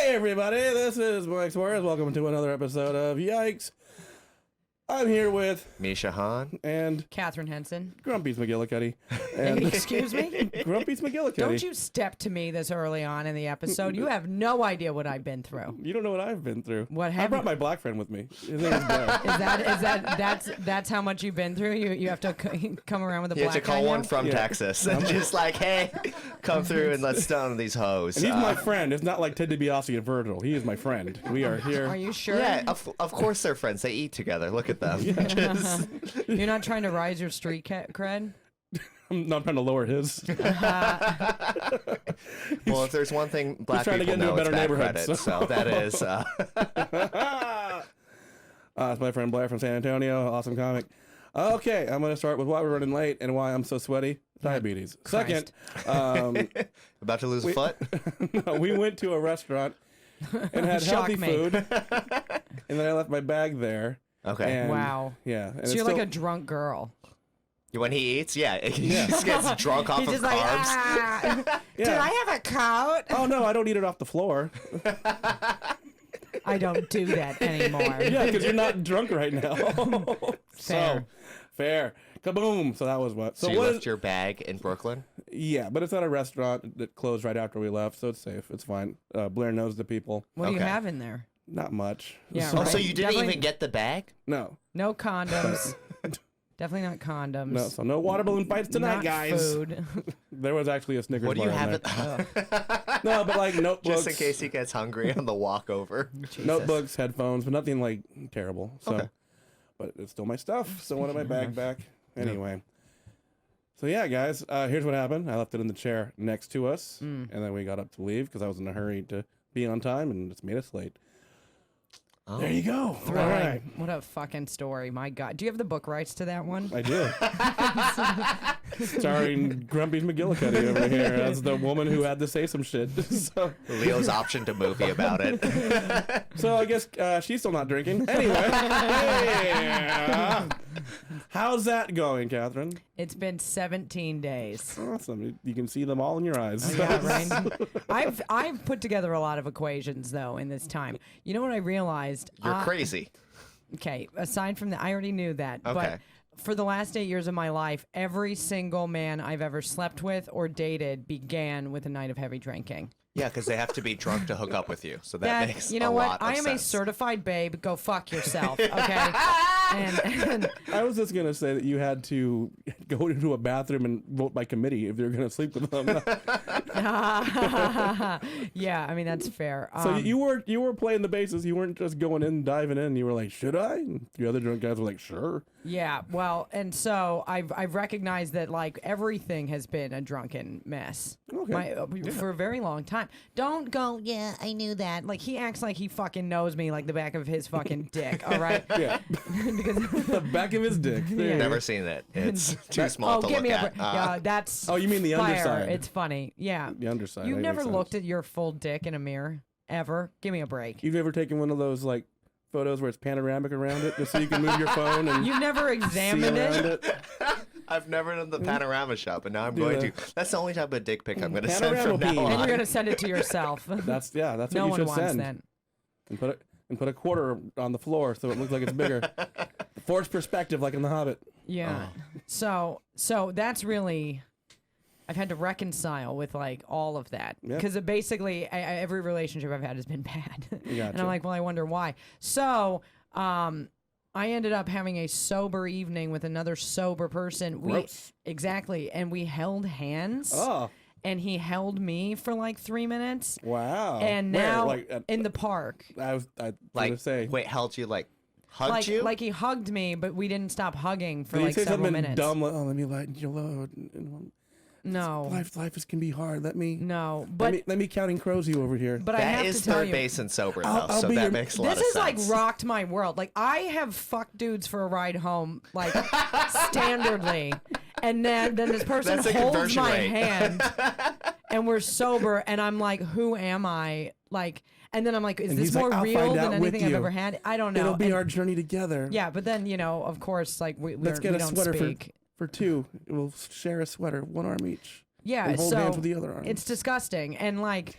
Hey everybody, this is Mike Suarez. Welcome to another episode of Yikes. I'm here with Misha Hahn and Katharyns Henson. Grumpy's McGillicuddy. And Excuse me? Grumpy's McGillicuddy. Don't you step to me this early on in the episode. You have no idea what I've been through. You don't know what I've been through. What I have brought you- my black friend with me. His name is Blair. That's how much you've been through? You have to come around with a You have black to call guy one now? from Yeah. Texas and just like, hey, come through and let's stone these hoes. And he's my friend. It's not like Ted DiBiase and Virgil. He is my friend. We are here. Are you sure? Yeah, of course they're friends. They eat together. Look at them. You're not trying to rise your street cred? I'm not trying to lower his. Well, if there's one thing black trying to people get into know, a it's better bad neighborhood, credit. so- So that is... It's my friend Blair from San Antonio. Awesome comic. Okay, I'm going to start with why we're running late and why I'm so sweaty. Diabetes. Second, about to lose a foot? we went to a restaurant and had Shock healthy me. food, and then I left my bag there. Okay. And, Wow. Yeah. And So it's you're like still- a drunk girl. When he eats, yeah, he just gets drunk off He's of just carbs. like, ah, Yeah. did I have a coat? Oh no, I don't eat it off the floor. I don't do that anymore. Yeah, because you're not drunk right now. Fair. So, fair. Kaboom. So that was what. So So you what? left your bag in Brooklyn? Yeah, but it's at a restaurant that closed right after we left, so it's safe. It's fine. Blair knows the people. What do you Okay. have in there? Not much. Yeah, So- Oh, right. so you didn't Definitely- even get the bag? No. No condoms. Definitely not condoms. No. So no water balloon fights tonight, Not guys. Food. There was actually a Snickers What do you bar in have? there. No, but like notebooks. Just in case he gets hungry on the walk over. Notebooks, headphones, but nothing like terrible. So, Okay. but it's still my stuff. So I wanted my bag back anyway. So yeah, guys, here's what happened. I left it in the chair next to us, and then we got up to leave because I was in a hurry to be on time, and it's made us late. There you go. All right, What a fucking story. My God. Do you have the book rights to that one? I do. Starring Grumpy McGillicuddy over here as the woman who had to say some shit. Leo's optioned a movie about it. So I guess she's still not drinking. Anyway, yeah. How's that going, Katharyns? It's been 17 days. Awesome. You can see them all in your eyes. Yeah, right. I've put together a lot of equations though in this time. You know what I realized? You're crazy. Okay, aside from that, I already knew that. Okay. But for the last 8 years of my life, every single man I've ever slept with or dated began with a night of heavy drinking. Yeah, because they have to be drunk to hook up with you. So that makes you know a what? lot of I am sense. a certified babe. Go fuck yourself, okay? and I was just gonna say that you had to go into a bathroom and vote by committee if you're gonna sleep with them. yeah, I mean that's fair. So you were playing the bases. You weren't just going in, diving in. You were like, should I? And the other drunk guys were like, sure. Yeah, well, and so I've recognized that like everything has been a drunken mess. Okay. For a very long time. Don't go, yeah, I knew that. Like he acts like he fucking knows me like the back of his fucking dick, all right? Yeah. Because The back of his dick. There you Never go. seen it. It's too small to give look me at. yeah, that's Oh, you mean the fire. underside. It's funny. Yeah. The underside. You've That never makes sense. looked at your full dick in a mirror ever? Give me a break. You've ever taken one of those like photos where it's panoramic around it, just so you can move your phone and You've never see examined around it? it? I've never done the panorama shot, but now I'm Do going that. to. That's the only type of dick pic I'm going to send from Panorama now pee. And you're on. gonna send it to yourself. That's no what you one should wants send. that. And put a quarter on the floor so it looks like it's bigger. Forced perspective, like in The Hobbit. Yeah. So that's really, I've had to reconcile with like all of that Yeah. because basically every relationship I've had has been bad, and Gotcha. I'm like, well, I wonder why. So I ended up having a sober evening with another sober person. Gross. Exactly, and we held hands. Oh, And he held me for like 3 minutes. wow. And Where? now Like, in the park. I was gonna Like, say. wait, held you like hugged you? Like he hugged me, but we didn't stop hugging for Did like he say several something minutes. dumb like, "Oh, let me lighten your load"? No, Life can be hard. Let me but let me counting crows you over here. but I that have is to tell third you, base and sober I'll though, so be that your- makes a lot this of has like sense. rocked my world. Like I have fucked dudes for a ride home, like standardly, and then this person That's a holds conversion my rate. hand, and we're sober, and I'm like, who am I? Like, and then I'm like, is And this he's like, more "I'll real find than out with anything I've you. ever had? I don't know. It'll be And- our journey together. yeah, but then of course, like we Let's get we a don't sweater speak. for two. We'll share a sweater, one arm each. Yeah, and hold so hands with the other arm. it's disgusting, and like,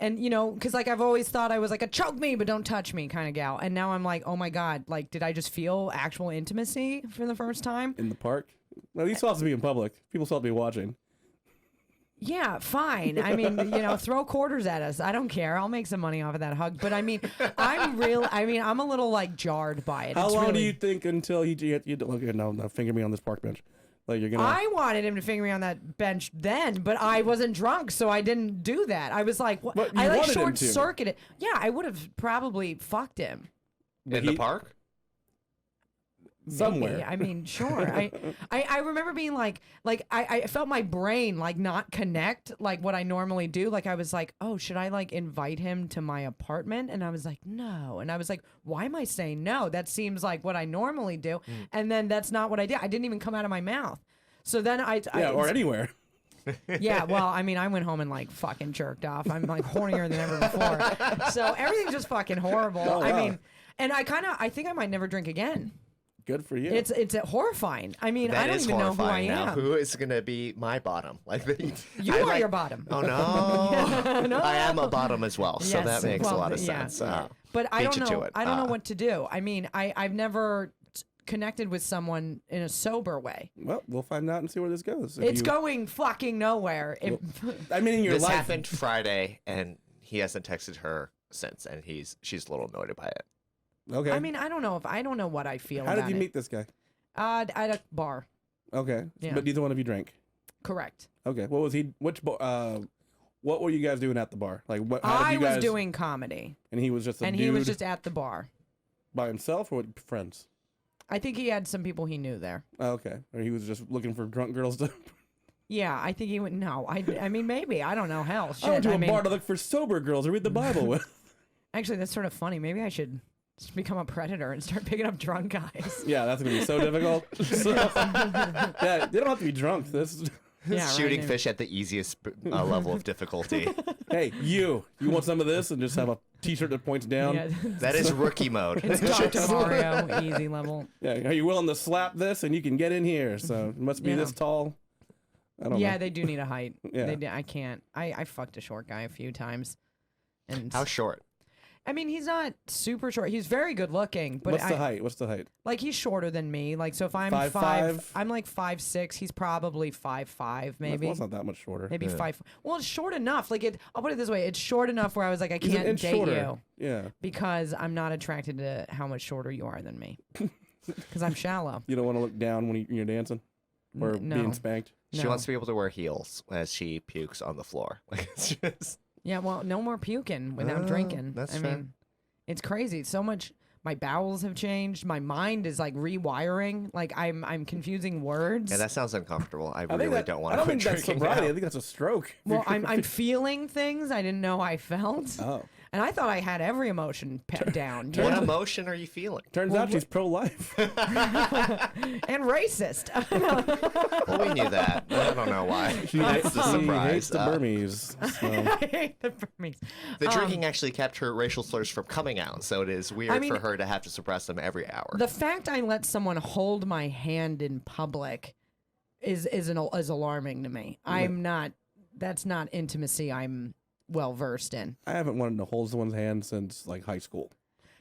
And, you know, because, like, I've always thought I was, like, a choke me, but don't touch me kind of gal. And now I'm like, oh, my God, like, did I just feel actual intimacy for the first time? In the park? No, these supposed to be in public. People supposed to be watching. Yeah, fine. I mean, you know, throw quarters at us. I don't care. I'll make some money off of that hug. But I mean, I'm a little like jarred by it. How It's long really, do you think until you okay, no, finger me on this park bench? Like you're gonna. I wanted him to finger me on that bench then, but I wasn't drunk, so I didn't do that. I was like, what? But you I like wanted him short to. circuited. Yeah, I would have probably fucked him. In the park? Somewhere. Maybe. I mean, sure. I remember being like I felt my brain like not connect like what I normally do. Like I was like, oh, should I like invite him to my apartment? And I was like, no. And I was like, why am I saying no? That seems like what I normally do. And then that's not what I did. I didn't even come out of my mouth. So then or anywhere. Yeah, well, I mean, I went home and like fucking jerked off. I'm like hornier than ever before. So everything's just fucking horrible. Oh, wow. I mean, and I think I might never drink again. Good for you. It's horrifying. I mean, That I don't is even know who I horrifying. Now, am. who is going to be my bottom? Like You are your bottom. Oh no. No. I am a bottom as well, so Yes, that makes a well, lot of yeah. sense. But I beat don't you know. to it. I don't know what to do. I mean, I've never connected with someone in a sober way. Well, we'll find out and see where this goes. It's going fucking nowhere. I mean, in your This life. happened Friday, and he hasn't texted her since, and she's a little annoyed by it. Okay. I mean, I don't know what I feel. How about did you it. meet this guy? At a bar. Okay. Yeah. But neither one of you drank. Correct. Okay. What was he? What were you guys doing at the bar? Like what? How did I you guys, was doing comedy, and he was just a and dude he was just at the bar. by himself or with friends. I think he had some people he knew there. Oh, okay. Or he was just looking for drunk girls to. Yeah, I think he went. No, I mean maybe I don't know. Hell, shit. I went to a mean, bar to look for sober girls to read the Bible with. actually, that's sort of funny. Maybe I should just become a predator and start picking up drunk guys. Yeah, that's gonna be so difficult. Yeah, they don't have to be drunk. This. Yeah, Shooting right. fish at the easiest level of difficulty. Hey, you want some of this and just have a T-shirt that points down? Yeah, That is rookie mode. it's Dr. Mario, easy level. Yeah, are you willing to slap this and you can get in here? So it must be Yeah. this tall. I don't Yeah, know. they do need a height. Yeah. I can't. I fucked a short guy a few times, and How short? I mean, he's not super short. He's very good looking, but What's the height? What's the height? like he's shorter than me. Like so, if I'm 5'5"? I'm like 5'6". He's probably 5'5", maybe. Well, it's not that much shorter. Maybe 5. Well, it's short enough. Like I'll put it this way: it's short enough where I was like, I He's an can't inch date shorter. you Yeah. because I'm not attracted to how much shorter you are than me. Because I'm shallow. You don't want to look down when you're dancing or No. being spanked. She No. wants to be able to wear heels as she pukes on the floor. Like it's just Yeah, well, no more puking without drinking. that's I fair. mean, it's crazy. So much. My bowels have changed. My mind is like rewiring. Like I'm confusing words. yeah, that sounds uncomfortable. I think really that- don't want I to don't quit think that's drinking sobriety. I now. think that's a stroke. well, I'm feeling things I didn't know I felt, Oh. and I thought I had every emotion down. You What know? emotion are you feeling? Turns out she's pro-life. And racist. Well, we knew that. I don't know why. She That's the she surprise. hates the Burmese. So. I hate the Burmese. The drinking actually kept her racial slurs from coming out, so it is weird I mean, for her to have to suppress them every hour. The fact I let someone hold my hand in public is alarming to me. I'm not. That's not intimacy I'm well versed in. I haven't wanted to hold someone's hand since like high school.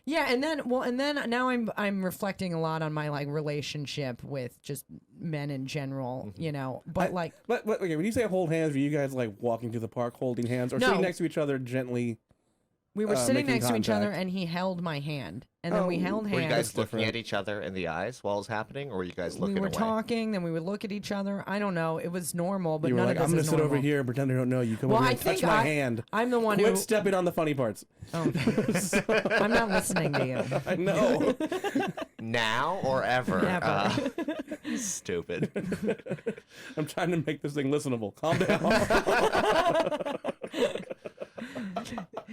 Yeah, and then now I'm reflecting a lot on my like relationship with just men in general, you know. But But okay, when you say hold hands, were you guys like walking through the park holding hands or No. sitting next to each other gently? we were sitting making next to each other, contact. and he held my hand, and then we Oh, held Were hands. you guys That's looking different. at each other in the eyes while it was happening, or were you guys looking we were away? talking, then we would look at each other. I don't know. It was normal, but You were none like, of I'm this gonna is sit over normal. here and pretend I don't know you. Come Well, over I here and touch think my hand. I'm the one Quit who. stepping on the funny parts. Oh, I'm not listening to you. I know. Now or ever? Never. Stupid. I'm trying to make this thing listenable. Calm down.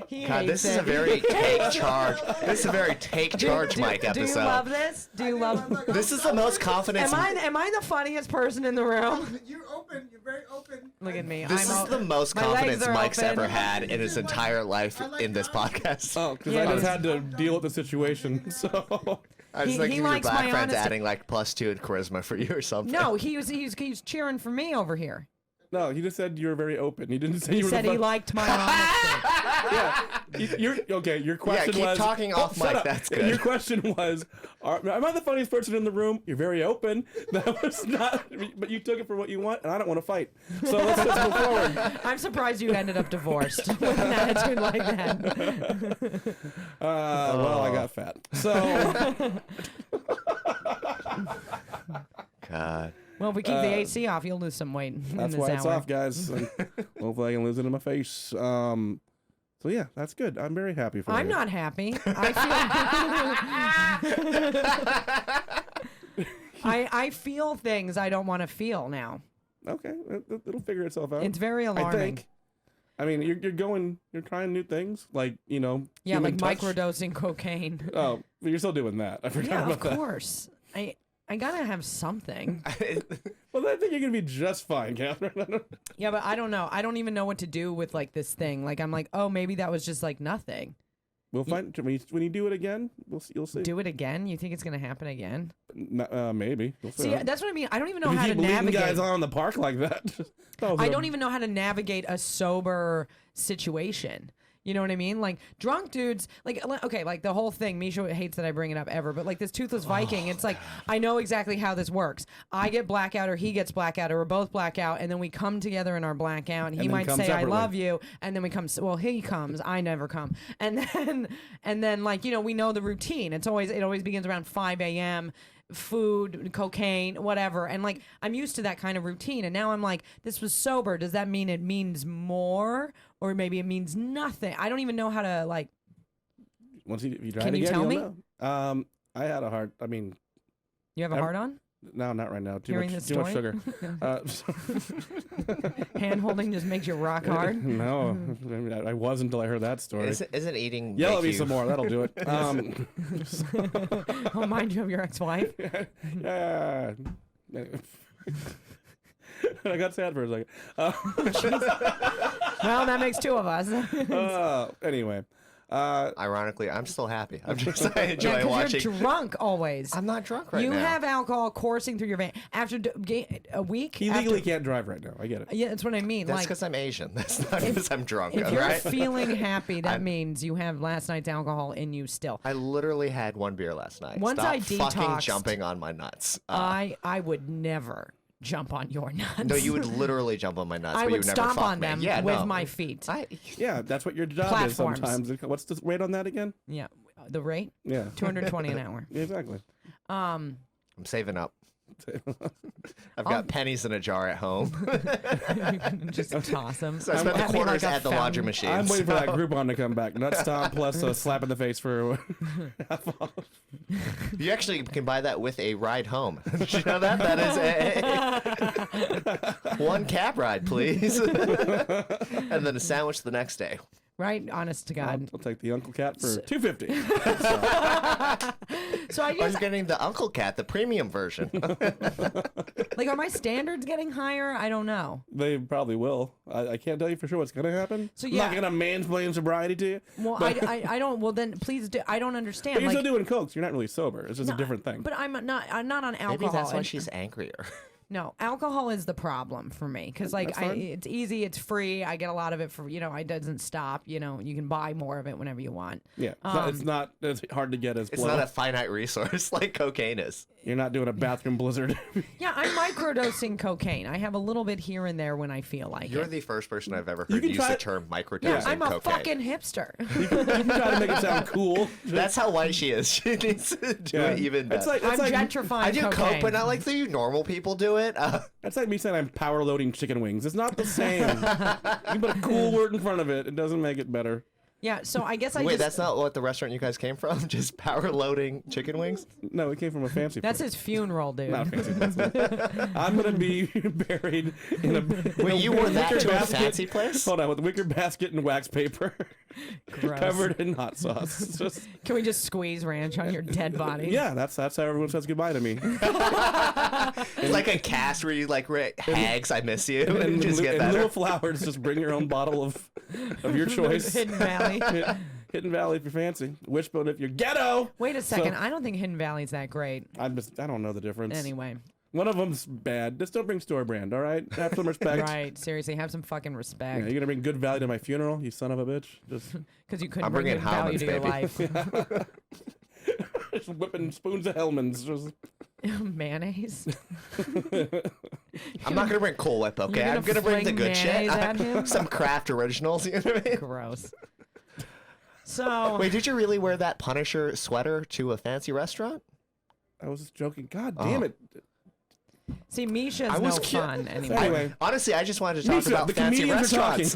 He God, hates this is a it. very take charge. This is a very take charge, Mike Do you episode. love this? Do you love? This is the most confidence. Am I the funniest person in the room? You're open. You're very open. Look at me. This I'm is the most my legs confidence are Mike's open. ever had in his entire life in this podcast. Oh, because Yeah, I just he's- had to deal with the situation. So I was he thinking your likes black my friend's honesty. adding like +2 in charisma for you or something. No, he's cheering for me over here. No, he just said you were very open. He didn't say He you were. said he liked my honesty. Yeah. You're okay. Your question keep was talking off shut mic, up. that's good. Your question was, am I the funniest person in the room? You're very open. That was not. But you took it for what you want, and I don't want to fight. So let's just move forward. I'm surprised you ended up divorced with an attitude like that. Well, I got fat. So. God. Well, if we keep the AC off, you'll lose some weight in That's this why hour. it's off, guys. And hopefully I can lose it in my face. So yeah, that's good. I'm very happy for you. I'm not happy. I feel things I don't want to feel now. Okay, it'll figure itself out. It's very I alarming. think. I mean, you're trying new things, like, Yeah, human like touch. microdosing cocaine. Oh, but you're still doing that. I forgot Yeah, about of that. course. I gotta have something. Well, I think you're gonna be just fine, Catherine. Yeah, but I don't know. I don't even know what to do with like this thing. Like I'm like, oh, maybe that was just like nothing. We'll find when you do it again. You'll see. Do it again? You think it's gonna happen again? Maybe. We'll See, that's what I mean. I don't even know if how you to keep leading navigate. guys on in the park like that. I don't even know how to navigate a sober situation. You know what I mean? Like drunk dudes, like okay, like the whole thing. Misha hates that I bring it up ever, but like this toothless Viking, it's like I know exactly how this works. I get blackout, or he gets blackout, or we're both blackout, and then we come together in our blackout. He then might come say separately. I love you, and then we come. Well, he comes, I never come, and then like we know the routine. It always begins around 5 a.m. Food, cocaine, whatever, and like I'm used to that kind of routine, and now I'm like, this was sober. Does that mean it means more, or maybe it means nothing? I don't even know how to like. Once if you try Can it you again, tell you'll know. I had a heart. I mean, You have a heart on? no, not right now. Too Hearing much this sugar. story? Hand holding just makes you rock hard. No, I mean, I was until I heard that story. Isn't eating Yell at make me you- some more. That'll do it. Oh, mind you of your ex-wife. Yeah. I got sad for a second. Well, that makes two of us. Anyway, Ironically, I'm still happy. I'm just I Yeah, enjoy 'cause watching. you're drunk always. I'm not drunk right you now. have alcohol coursing through your vein after a week. he legally can't drive right now. I get it. Yeah, that's what I mean. That's like, because I'm Asian. That's not because I'm drunk. if all you're right? feeling happy, that means you have last night's alcohol in you still. I literally had one beer last night. Once Stop I fucking detoxed, jumping on my nuts. I would never jump on your nuts. No, you would literally jump on my nuts, I but you would would never stomp fuck on me. them Yeah, with no. my feet. Yeah, that's what your job Platforms. is sometimes. What's the rate on that again? Yeah, the rate Yeah. 220 an hour. Yeah, exactly. I'm saving up. I've got pennies in a jar at home. Just toss them. So I spent the Having quarters like a at the laundry fountain. machine. I'm waiting for so- that Groupon to come back. Nut stomp plus a slap in the face for half off. You actually can buy that with a ride home. Did you know that? That is a one cab ride, please. And then a sandwich the next day. Right? Honest to God. I'll take the Uncle Cat for $2.50. So I I was guess, getting the Uncle Cat, the premium version. like, are my standards getting higher? I don't know. They probably will. I can't tell you for sure what's going to happen. So, I'm yeah. not going to mansplain sobriety to you. Well, I don't. Well, then please do. I don't understand. But you're like, still doing coke, so you're not really sober. It's just a different thing. But I'm not on alcohol. Maybe that's why and- she's angrier. No, alcohol is the problem for me because like That's fine. it's easy, it's free. I get a lot of it for it doesn't stop. You can buy more of it whenever you want. Yeah, it's not as hard to get as It's blow. not a finite resource like cocaine is. You're not doing a bathroom blizzard. Yeah, I'm microdosing cocaine. I have a little bit here and there when I feel like You're it. the first person I've ever You heard can use try the it- term microdosing Yeah, I'm a cocaine. fucking hipster. You can try to make it sound cool. That's how white she is. She needs to do Yeah. it even better. It's like, I'm it's like, gentrifying I do cocaine. coke, but not like the normal people do it. that's like me saying I'm power loading chicken wings. It's not the same. You put a cool word in front of it. It doesn't make it better. Yeah, so I guess I Wait, just that's not what the restaurant you guys came from? Just power loading chicken wings? No, it came from a fancy that's place. his funeral, dude. Not a fancy place. I'm going to be buried in a Wait, you wore that wicker to a basket. fancy place? Hold on, with a wicker basket and wax paper. Gross. Covered in hot sauce. It's just, Can we just squeeze ranch on your dead body? yeah, that's how everyone says goodbye to me. It's like a cast where you like, hags, I miss you. And, Just get and better. little flowers, just bring your own bottle of your choice. Hidden Valley. Hidden Valley if you're fancy. Wishbone if you're ghetto. Wait a second. I don't think Hidden Valley's that great. I don't know the difference. Anyway. One of them's bad. Just don't bring store brand, all right? Have some respect. Right. Seriously, have some fucking respect. Yeah, you're gonna bring good value to my funeral, you son of a bitch. Just Because you couldn't I'm bring bringing good value Hellmann's, to your baby. life. just whipping spoons of Hellmann's. Just... Mayonnaise. I'm not gonna bring Cool Whip, okay? You're I'm gonna bring the fling good shit. mayonnaise at him? Some craft originals, you know what I mean? Gross. So Wait, did you really wear that Punisher sweater to a fancy restaurant? I was just joking. God damn it. see, Misha's I no was cute. fun anymore. Anyway. Honestly, I just wanted to talk Misha, about the fancy comedians are restaurants.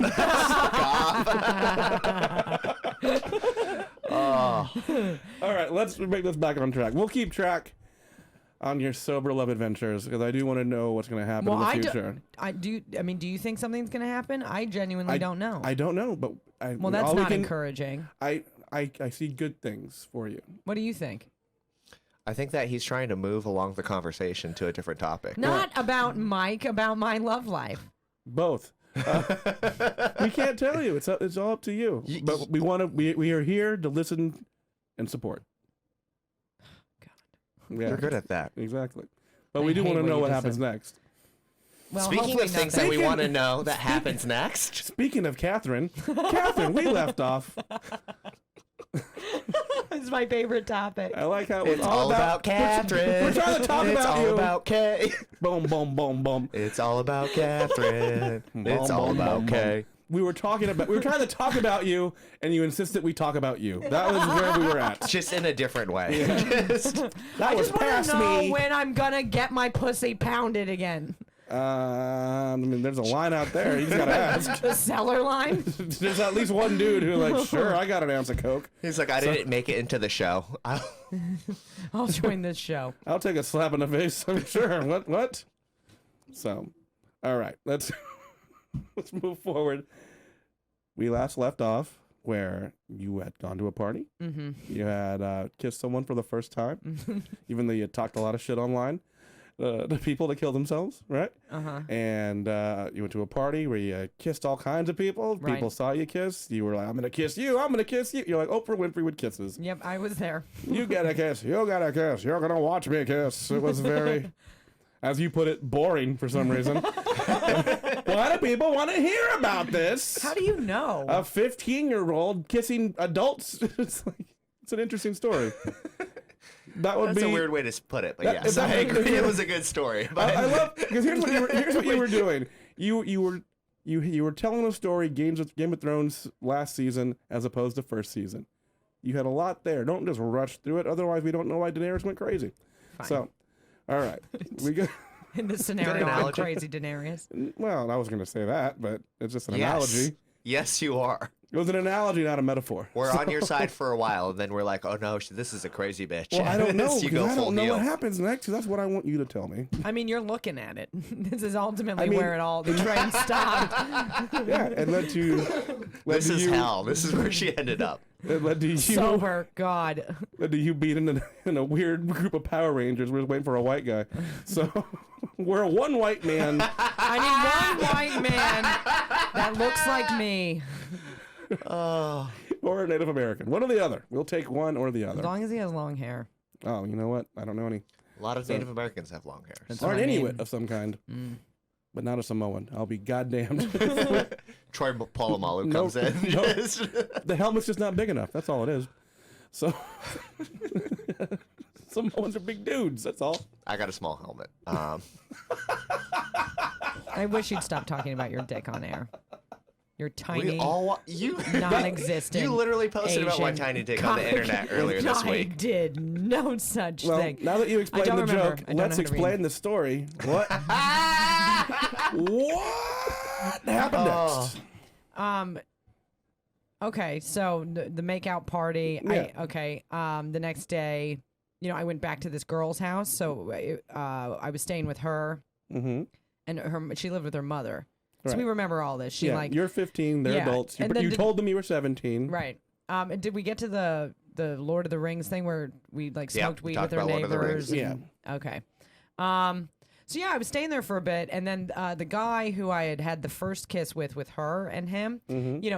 All right, let's make this back on track. We'll keep track on your sober love adventures because I do want to know what's going to happen in the future. Do you think something's gonna happen? I genuinely don't know. I don't know, but well, that's all we not can- encouraging. I see good things for you. What do you think? I think that he's trying to move along the conversation to a different topic. Not about Mike, about my love life. Both. We can't tell you. It's all up to you. But we want to. We are here to listen and support. God. Yeah, You're good at that. exactly. But I we do hate want to what know you what just happens said. next. Well, Speaking hopefully of things nothing. that we want to know that happens next, Speaking of Katheryn, we left off. It's my favorite topic. I like how it was it's all about Katharyns. We're trying to talk it's about all you. about Kay. Boom, boom, boom, boom. It's all about Katharyns. It's all Boom, boom, about boom, Kay. We were trying to talk about you, and you insisted we talk about you. That was where we were at. Just in a different way. Just- That I was just want past to know me. when I'm gonna get my pussy pounded again. I mean, there's a line out there. You just gotta ask. The cellar line. There's at least one dude who like, sure, I got an ounce of coke. He's like, I didn't make it into the show. I'll join this show. I'll take a slap in the face. I'm sure. What? So, all right, let's move forward. We last left off where you had gone to a party. Mm-hmm. You had kissed someone for the first time, even though you had talked a lot of shit online. The people that kill themselves, right? Uh-huh. And you went to a party where you kissed all kinds of people. Right. People saw you kiss. You were like, I'm going to kiss you. I'm going to kiss you. You're like Oprah Winfrey with kisses. Yep, I was there. You get a kiss. You get a kiss. You're going to watch me kiss. It was very, as you put it, boring for some reason. Why do people want to hear about this? How do you know? A 15-year-old kissing adults. It's an interesting story. That would That's be a weird way to put it, but That- yes, that- I agree. It was a good story. But I love because here's what you were doing. You were telling a story Game of Thrones last season as opposed to first season. You had a lot there. Don't just rush through it. Otherwise, we don't know why Daenerys went crazy. Fine. So, all right, we go. In this scenario, I'm analogy. crazy Daenerys. Well, I was going to say that, but it's just an yes. analogy. Yes, you are. It was an analogy, not a metaphor. We're on your side for a while, and then we're like, oh no, this is a crazy bitch. Well, I don't know You because go I full don't know Neil. what happens next. That's what I want you to tell me. I mean, you're looking at it. This is ultimately I mean- where the train stopped. Yeah, it led to. This is hell. This is where she ended up. It led to you. Sober, God. Led to you being in a weird group of Power Rangers. We're just waiting for a white guy. So we're one white man. I need one white man that looks like me. Oh, Or a Native American. One or the other. We'll take one or the As other. long as he has long hair. Oh, you know what? I don't know any. a lot of Native Americans have long hair. That's Or what an I mean. Inuit of some kind. But not a Samoan. I'll be goddamned. Troy Polamalu No, comes in. no. The helmet's just not big enough. That's all it is. So Samoans are big dudes. That's all. I got a small helmet. I wish you'd stop talking about your dick on air. Your tiny, We all you non-existent. You literally posted about my Asian tiny dick on the cock. internet earlier this I week. did no such Well, thing. now that you explained don't the remember. joke, I don't know let's how to read. explain the story. What? What happened Oh. next? Okay, so the makeout party. Yeah. The next day, I went back to this girl's house. So I was staying with her, Mm-hmm. and she lived with her mother. So Right. we remember all this. She Yeah, like you're 15. They're Yeah, adults. You, and then you did- told them you were 17. right. And did we get to the Lord of the Rings thing where we like Yeah, smoked we weed talked with our about Lord of the Rings. neighbors? Okay. So yeah, I was staying there for a bit, and then the guy who I had the first kiss with her and him,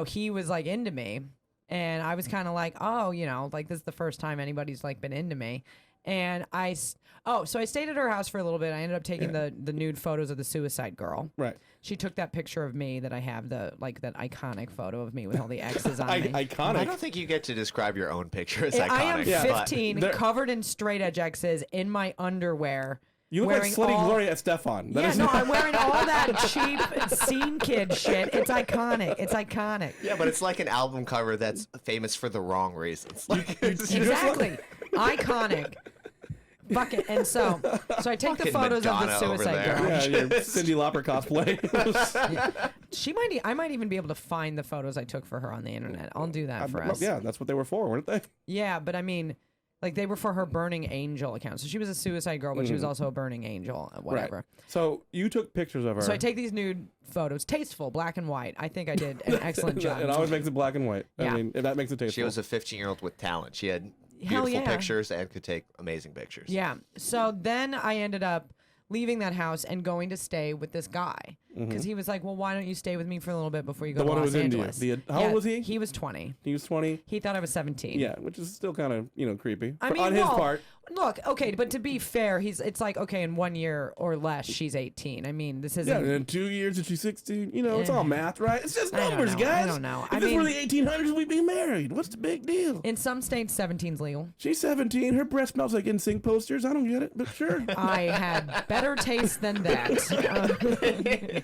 he was like into me, and I was kind of like, oh, like this is the first time anybody's like been into me, And so I stayed at her house for a little bit. I ended up taking the nude photos of the suicide girl. Right. She took that picture of me that I have, that iconic photo of me with all the X's on me. Iconic. I don't think you get to describe your own picture as And iconic. I am but- 15, covered in straight edge X's in my underwear. You look like Slutty Gloria Estefan. I'm wearing all that cheap scene kid shit. It's iconic. It's iconic. Yeah, but it's like an album cover that's famous for the wrong reasons. Like, Exactly. Iconic. Fuck it. And so I take the Fucking photos of the Madonna over suicide there. girl. Yeah, your Cyndi Lauper cosplay. I might even be able to find the photos I took for her on the internet. I'll do that for us. Yeah, that's what they were for, weren't they? Yeah, but I mean, like they were for her Burning Angel account. So she was a suicide girl, but she was also a Burning Angel, whatever. Right. So you took pictures of her. So I take these nude photos, tasteful, black and white. I think I did an excellent job. It always makes it black and white. Yeah. I mean, that makes it tasteful. she was a 15-year-old with talent. She had Hell beautiful yeah. pictures and could take amazing pictures. Yeah. So then I ended up leaving that house and going to stay with this guy because he was like, "Well, why don't you stay with me for a little bit before you go The to one who Los was into you. Angeles?" How old was he? He was 20. He was 20. He thought I was 17. Yeah, which is still kind of, creepy. I mean, on his well, part. Look, okay, but to be fair, it's like, okay, in 1 year or less, she's 18. I mean, this isn't. Yeah, and in 2 years if she's 16, it's all math, right? It's just I don't numbers, know. guys. I don't know. If I this were mean- the 1800s, we'd be married. What's the big deal? In some states, 17's legal. She's 17. Her breath smells like NSYNC posters. I don't get it, but sure. I had better taste than that.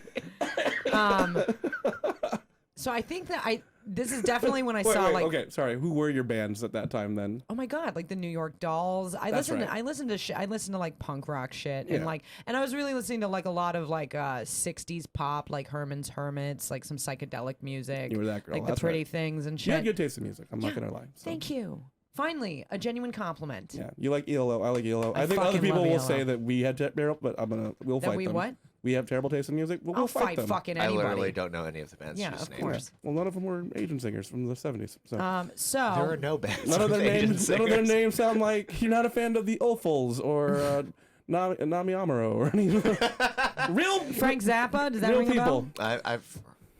So I think that this is definitely when I saw like. Okay, sorry. Who were your bands at that time then? Oh my God, like the New York Dolls. I That's listened. right. I listened to shit. I listened to like punk rock shit Yeah. and I was really listening to like a lot of like 60s pop, like Herman's Hermits, like some psychedelic music. You were that girl. Like the That's Pretty right. Things and She shit. had good taste in music. I'm not Yeah. going to lie. So. Thank you. Finally, a genuine compliment. Yeah, you like ELO. I like ELO. I I think other fucking people love will ELO. say that we had terrible, but we'll That fight we them. what? We have terrible taste in music. But we'll I'll fight them. fucking I anybody. literally don't know any of the bands Yeah, you just of named. course. Well, none of them were Asian singers from the 70s. So. So There are no bands. none of with their Asian names. None of their singers. names sound like you're not a fan of the Ulfuls or Nami Amuro or any real Frank Zappa, does that real ring a people. bell? I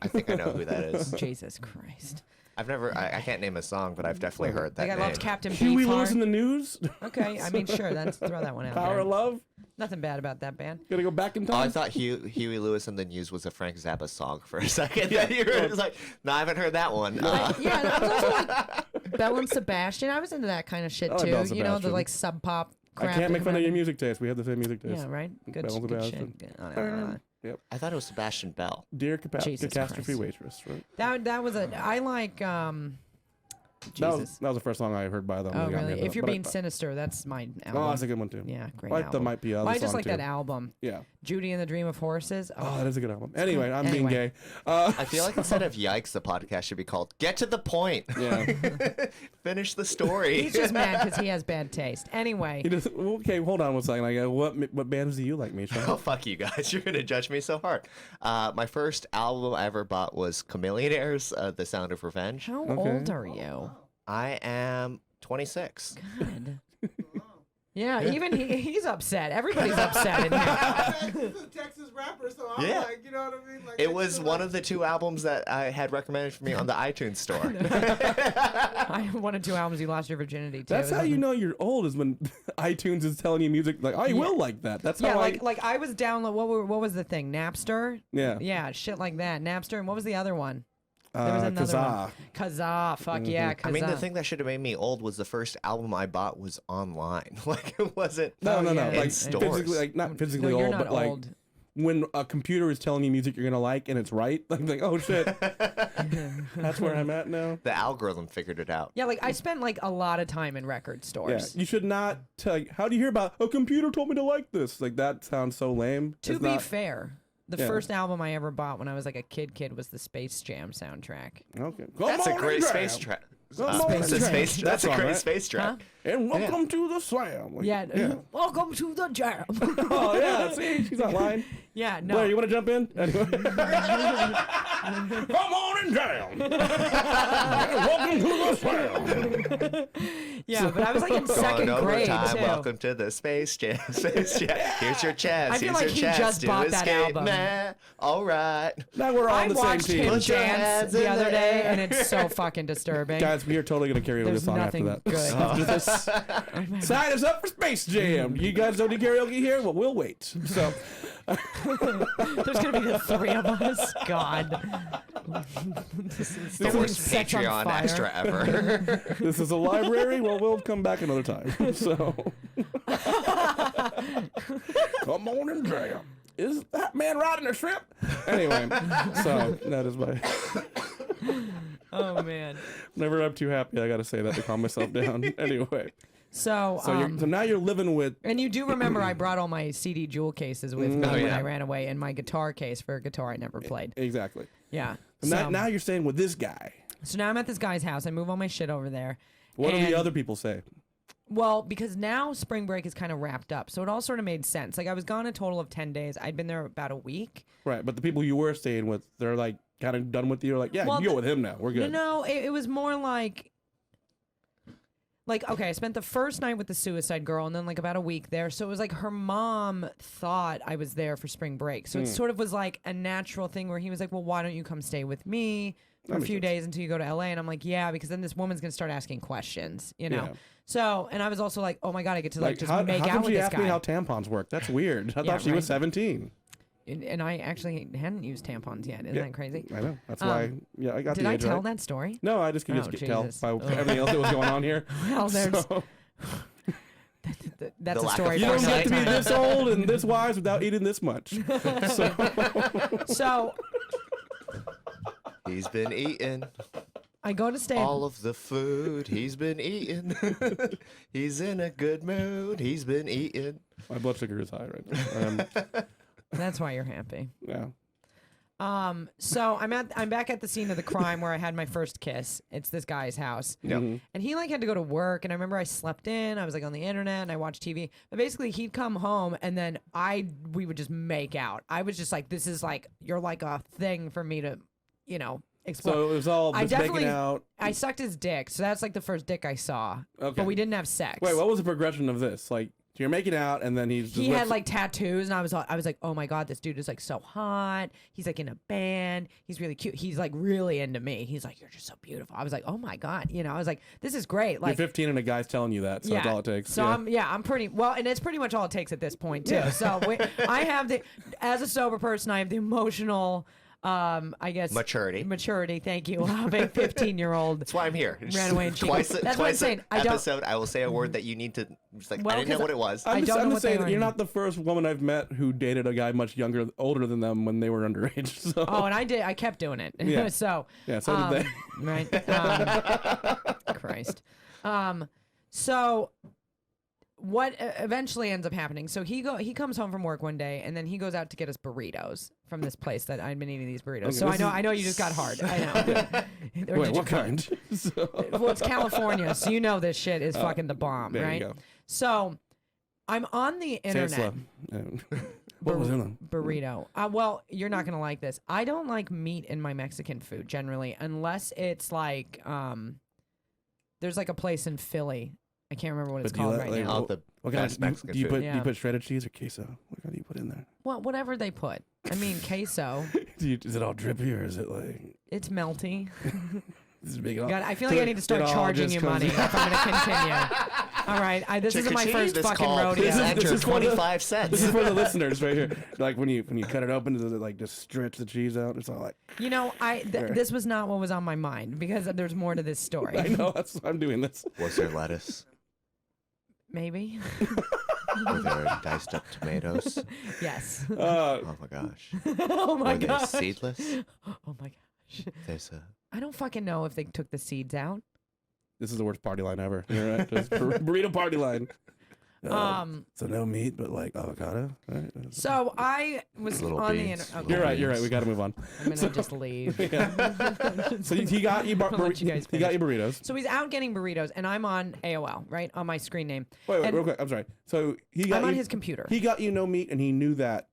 think I know who that is. Jesus Christ. I've never. I can't name a song, but I've definitely heard that Like I name. loved Captain Huey Lewis Beefheart. in the News. Okay, I mean, sure, throw that one out Power there. of Love. Nothing bad about that band. Gonna go back in Oh, I time. thought Huey Lewis and the News was a Frank Zappa song for a second. Yeah, you were just like, no, I haven't heard that one. Yeah, I was also like Belle and Sebastian. I was into that kind of shit I like too. Belle and You know, the Sebastian. like sub pop I crap. can't make that fun of your happened. music taste. We have the same music taste. Yeah, right. Good, Belle and good Sebastian. shit. Good. Yep. I thought it was Sebastian Bell. Dear Jesus Catastrophe Christ. Waitress. Right. That was I like That Jesus. was the first song I heard by them. Oh They got me really? into If it. you're But being sinister, that's my album. Oh, that's a good one too. Yeah, great I like the album. Might Be Other Well, I just song, like too. that album. Yeah. Judy and the Dream of Horses. Oh, that is a good album. Anyway, I'm being Anyway. gay. I feel like instead of Yikes, the podcast should be called Get to the Point. Yeah. Finish the story. He's just mad because he has bad taste. Anyway, He just, okay, hold on one second. I go, what bands do you like, Misha? Oh, fuck you guys. You're going to judge me so hard. My first album I ever bought was Chameleonaires, The Sound of Revenge. how Okay. old are you? I am 26. God. Yeah, even he's upset. Everybody's upset in here. He's a Texas rapper, so I'm Yeah. like, you know what I mean? Like, It was one of the two albums that I had recommended for me on the iTunes store. I one or two albums you lost your virginity to. That's how you know you're old is when iTunes is telling you music like, I will like that. That's Yeah, how like I was download. What was the thing? Napster. Yeah. Yeah, shit like that. Napster. And what was the other one? There was another Kazaa. one. Kazaa. Fuck yeah, Kazaa. I mean, the thing that should have made me old was the first album I bought was online. Like, it wasn't No, Oh, no, no. yeah. Like in stores. physically, like not physically No, you're old, not but like old. when a computer is telling you music you're gonna like and it's right. Like oh shit, that's where I'm at now. The algorithm figured it out. Yeah, like I spent like a lot of time in record Yeah, stores. you should not. How do you hear about a computer told me to like this? Like that sounds so lame. To It's be not- fair, the Yeah. first album I ever bought when I was like a kid was the Space Jam soundtrack. Okay, That's a Come on great and space jam. track. Come on and jam. That's That's a all great right. space track. And welcome to the slam. Like, Yeah. Welcome to the jam. Oh yeah. See, she's not lying. Yeah, no. Blair, you want to jump in? Anyway. Come on and jam. And welcome to the slam. Yeah, but I was like in Going second grade overtime. too. Welcome to the Space Jam. Space Jam. Here's your chance. I feel Here's like your he chance just to bought that escape. album. Nah. All right. Now we're all I on the same watched team. him Put your dance hands the in other the day, air. and it's so fucking disturbing. Guys, we are totally gonna carry over There's the song after nothing that. good. After this, sign us up for Space Jam. You guys don't do karaoke here? Well, we'll wait. So, There's gonna be the three of us. God, The worst sets on Patreon fire. extra ever. this is a library. Well, we'll come back another time. So, come on and jam. Is that man riding a shrimp? Anyway, so that is my. oh man. Whenever I'm too happy, I gotta say that to calm myself down. Anyway, So, so now you're living with. and you do remember I brought all my CD jewel cases with me Oh, when yeah. I ran away, and my guitar case for a guitar I never played. Exactly. Yeah. Now you're staying with this guy. So now I'm at this guy's house. I move all my shit over there. What do And- the other people say? Well, because now spring break is kind of wrapped up, so it all sort of made sense. Like I was gone a total of 10 days. I'd been there about a week. Right, but the people you were staying with, they're like kind of done with you. Like, yeah, Well, you go with him now. We're good. No, it was more like okay, I spent the first night with the suicide girl and then like about a week there. So it was like her mom thought I was there for spring break. So it sort of was like a natural thing where he was like, well, why don't you come stay with me for a makes few sense. days until you go to LA? And I'm like, yeah, because then this woman's going to start asking questions, you know? Yeah. So, and I was also like, oh my God, I get to like just how make come out with she this asked me guy. how tampons work? That's weird. I Yeah, thought she was right. 17. And I actually hadn't used tampons yet. Isn't Yeah. that crazy? I know. That's why. Yeah, I got Did the I age tell right. that story? No, I just can Oh, just tell Jesus. by Ugh. everything else that was going on here. Well, there's So, that's The a lack story of you for don't another get to be time. this old and this wise without eating this much. So He's been eating I go to stay. all of the food he's been eating. He's in a good mood. He's been eating. My blood sugar is high right now. That's why you're happy. Yeah. So I'm back at the scene of the crime where I had my first kiss. It's this guy's house. Yep. And he like had to go to work, and I remember I slept in. I was like on the internet and I watched TV. But basically he'd come home and then we would just make out. I was just like, this is like you're like a thing for me to, explore. So it was all I just making definitely- out. I sucked his dick, so that's like the first dick I saw. Okay. But we didn't have sex. Wait, what was the progression of this? Like, you're making out, and then he's just He had whips- like tattoos, and I was like, oh my God, this dude is like so hot. He's like in a band. He's really cute. He's like really into me. He's like, you're just so beautiful. I was like, oh my God, I was like, this is great. You're Like, 15 and a guy's telling you that, so that's all it takes. So yeah. I'm pretty well, and it's pretty much all it takes at this point too. So I have as a sober person, I have the emotional, I guess Maturity. Maturity. Thank you. Of a 15-year-old. That's why I'm here. Ran away in Chico. Twice, That's what I'm twice saying. an I don't- episode, I will say a word that you need to. Just like Well, I didn't know 'cause what it was. I don't know I'm what just they saying are that you're anymore. not the first woman I've met who dated a guy much older than them when they were underage. So Oh, and I kept doing it. Yeah. So yeah, so did they. Right. Christ. So what eventually ends up happening? So he comes home from work one day, and then he goes out to get us burritos from this place that I'd been eating these burritos. Okay, So this I know you just got hard. I know. Or Wait, did you what cut? kind? So, Well, it's California, so this shit is fucking the bomb, there right? you go. So I'm on the Say it internet. slow. What was in them? Burrito. Well, you're not gonna like this. I don't like meat in my Mexican food generally, unless it's like there's like a place in Philly. I can't remember what it's But do you called like- right like, now. Oh, the What kind best of Mexican do you food. put? Do Yeah. you put shredded cheese or queso? What kind do you put in there? Well, whatever they put. I mean, queso. Is it all drippy or is it like? It's melty. This is big. God, I feel like I need to start It all charging just you comes money in. if I'm going to continue. All right, this isn't my Chick-a-chee, first this fucking call, rodeo. please enter This is one of the- 25 This cents. is for the listeners right here. Like when you cut it open, does it like just stretch the cheese out? It's all like This was not what was on my mind because there's more to this story. I know that's why I'm doing this. Was there lettuce? Maybe. Were there diced up tomatoes? Yes. Oh my gosh. Oh my Were they gosh. seedless? Oh my gosh. There's a. I don't fucking know if they took the seeds out. This is the worst party line ever. You're right. Just burrito party line. So no meat, but like avocado. Right? So I was Little on beans. the internet. You're right. You're right. We got to move on. I'm gonna just leave. So he got you. I'll let you guys He got you finish. burritos. So he's out getting burritos, and I'm on AOL, right, on my screen name. Wait, And real quick. I'm sorry. So he got I'm you. on his computer. He got you no meat, and he knew that.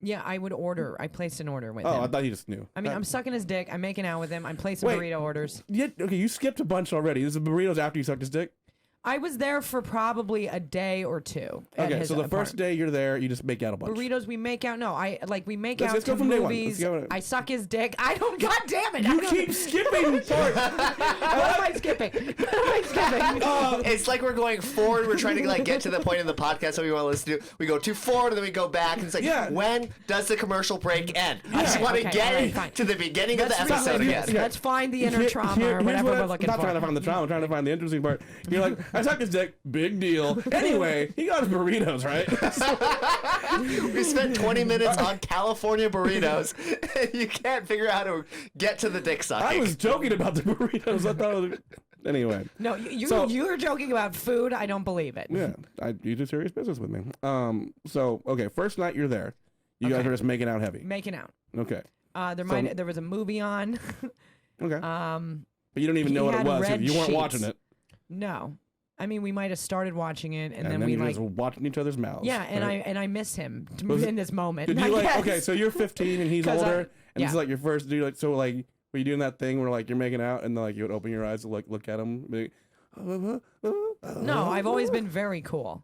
Yeah, I would order. I placed an order with Oh, him. I thought he just knew. I mean, I'm sucking his dick. I'm making out with him. I'm placing Wait. burrito orders. Yeah, okay, you skipped a bunch already. This is burritos after you sucked his dick. I was there for probably a day or two. At Okay, his so the apartment. first day you're there, you just make out a bunch. Burritos, we make out. No, we make Let's out go to from day one. movies. Let's go. I suck his dick. I don't. God damn it! I You don't- keep skipping parts. What am I skipping? What am I skipping? It's like we're going forward. We're trying to like get to the point of the podcast that we want to listen to. We go too forward and then we go back. And it's like, Yeah. when does the commercial break end? I just want to Okay, get all right, fine. to the beginning of the Let's episode relive again. this. Let's find the inner trauma or Here's whatever what we're looking not for. trying to find the trauma, I'm trying to find the interesting part. You're like, I suck his dick, big deal. Anyway, he got his burritos, right? We spent 20 minutes on California burritos. And you can't figure out how to get to the dick sucking. I was joking about the burritos. I thought it was... Anyway. No, you So- you're joking about food. I don't believe it. Yeah, you do serious business with me. So, okay, first night you're there. You guys Okay. are just making out heavy. Making out. Okay. There was a movie on. Okay. But you don't even he know what it had was. red You weren't sheets. watching it. No, I mean we might have started watching it and, And then then we you're like just watching each other's mouths. yeah, and right? I miss him Was it- in this moment. Did I you like, guess. okay, so you're 15 and he's 'Cause older, I- and this is yeah. like your first, do you like, so like, were you doing that thing where like you're making out and then like you would open your eyes to like look at him? Be like, No, I've always been very cool.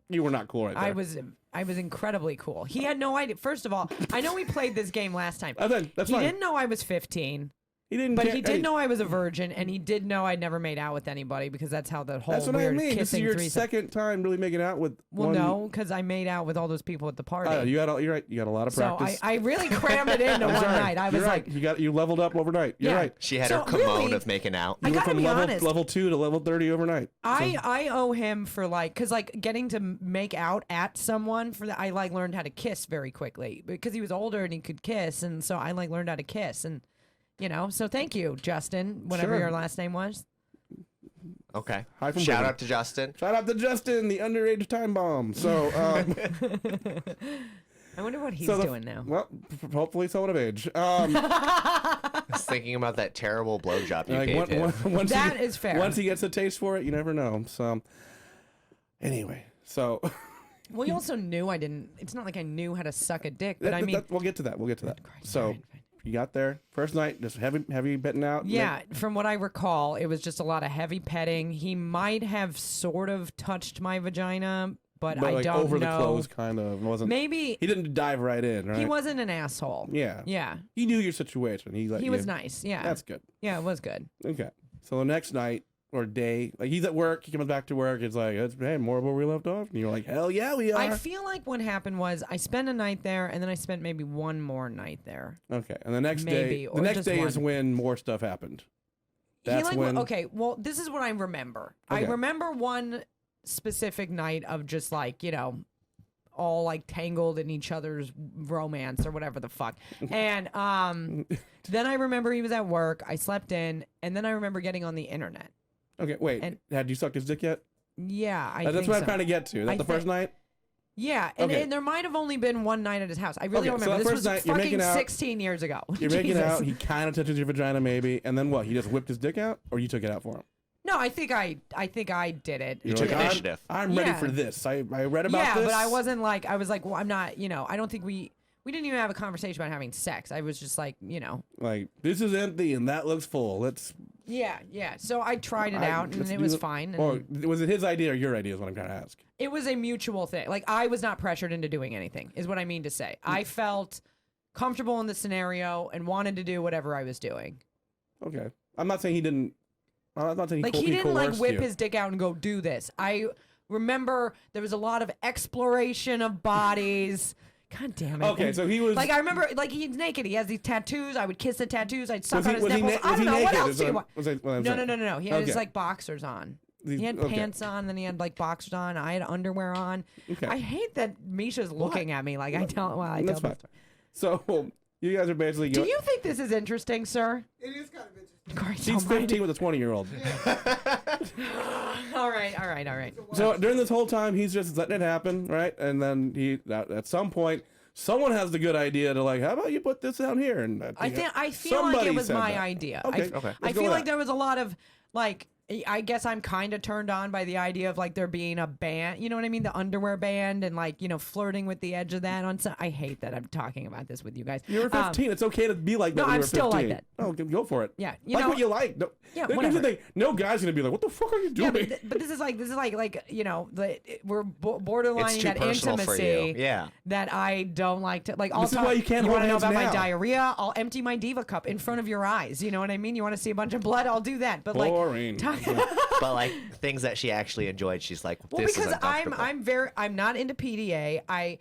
You were not cool right there. I was incredibly cool. He had no idea. First of all, I know we played this game last time. That's He fine. didn't know I was 15. He didn't. But care- he did hey, know I was a virgin, and he did know I'd never made out with anybody because that's how the whole That's what I weird mean. This is kissing your threesome. second time really making out with. Well, one... no, because I made out with all those people at the party. You're right. You got a lot of so practice. I really crammed it into I'm one sorry. night. I was You're like, right. You leveled up overnight. You're Yeah. right. She had So, her kimono really, of making out. I You went gotta from be honest. level 2 to level 30 overnight. I owe him for like, cause like getting to make out at someone I like learned how to kiss very quickly because he was older and he could kiss, and so I like learned how to kiss, and so thank you, Justin, whatever Sure. your last name was. Okay. Hi from Shout Britain. out to Justin. Shout out to Justin, the underage time bomb. So, I wonder what he's so doing now. Well, hopefully someone of age. I was thinking about that terrible blowjob you Like, gave him. once That he, is fair. Once he gets a taste for it, you never know. So, anyway, so Well, you also knew I didn't. It's not like I knew how to suck a dick, but I mean, we'll get to that. We'll get to that. Christ, So, all right, fine. you got there first night, just heavy betting out. Yeah, from what I recall, it was just a lot of heavy petting. He might have sort of touched my vagina, but I like don't over know. the clothes, kind of wasn't. Maybe He didn't dive right in, right? he wasn't an asshole. Yeah. Yeah, He knew your situation. He let he you. was nice. Yeah, That's good. yeah, it was good. Okay. So the next night or day, like he's at work, he comes back to work. It's like, hey, more where we left off. And you're like, hell yeah, we are. I feel like what happened was I spent a night there, and then I spent maybe one more night there. Okay. And the next Maybe, day, or the next just day is one. when more stuff happened. That's he like when. okay. Well, this is what I remember. I Okay. remember one specific night of just like all like tangled in each other's romance or whatever the fuck. And then I remember he was at work. I slept in, and then I remember getting on the internet. Okay, wait. and- Had you sucked his dick yet? Yeah, I That's think what so. I'm trying to get to. That I the first night? Yeah, and, Okay. and there might have only been one night at his house. I really Okay, don't so remember. that This first was night, you're fucking making out- 16 years ago. You're making Jesus. out. He kind of touches your vagina, maybe, and then what? He just whipped his dick out, or you took it out for him? No, I think I did it. You're took like, initiative. I'm ready Yeah. for this. I read about Yeah, this. but I wasn't like I was like, well, I'm not. I don't think we didn't even have a conversation about having sex. I was just like, like, this is empty and that looks full. Let's. yeah. So I tried it out and let's it do was it. fine. Or And was it his idea or your idea? Is what I'm trying to ask. it was a mutual thing. Like I was not pressured into doing anything. Is what I mean to say. I felt comfortable in the scenario and wanted to do whatever I was doing. Okay, I'm not saying he didn't. I'm not saying Like he he didn't like coerced whip you. his dick out and go do this. I remember there was a lot of exploration of bodies. God damn it. Okay, And, so he was. like I remember, like he's naked. He has these tattoos. I would kiss the tattoos. I'd suck was on he, his was he, nipples. na- I was don't he know naked? what else is do you what- want. what I'm No, saying. no. He had his Okay. like boxers on. These- He had okay. pants on, then he had like boxers on. I had underwear on. Okay. I hate that Misha's looking at me like I tell. Well, I That's tell fine. this So you guys are basically. Do you think this is interesting, sir? It is kind of interesting. Christ She's almighty. 15 with a 20-year-old. All right. So during this whole time, he's just letting it happen, right? And then at some point, someone has the good idea to like, how about you put this down here? And I feel like somebody it was said my that. idea. Okay, okay. I Let's go feel with like that. there was a lot of like I guess I'm kind of turned on by the idea of like there being a band, you know what I mean? The underwear band and like, flirting with the edge of that on some. I hate that I'm talking about this with you guys. You were 15. It's okay to be like that. No, when I'm you were still 15. like that. Oh, go for it. Yeah, like what you like. No, Yeah, here's whatever. the thing. No guy's gonna be like, "What the fuck are you Yeah, doing?" but this is like we're borderlining It's too that personal for you. intimacy Yeah. that I don't like to like. This is why you can't want to know hold about hands my now. diarrhea? I'll empty my diva cup in front of your eyes. You know what I mean? You want to see a bunch of blood? I'll do that. But Boring. But like things that she actually enjoyed, she's like, Well, this is because uncomfortable. I'm not into PDA. I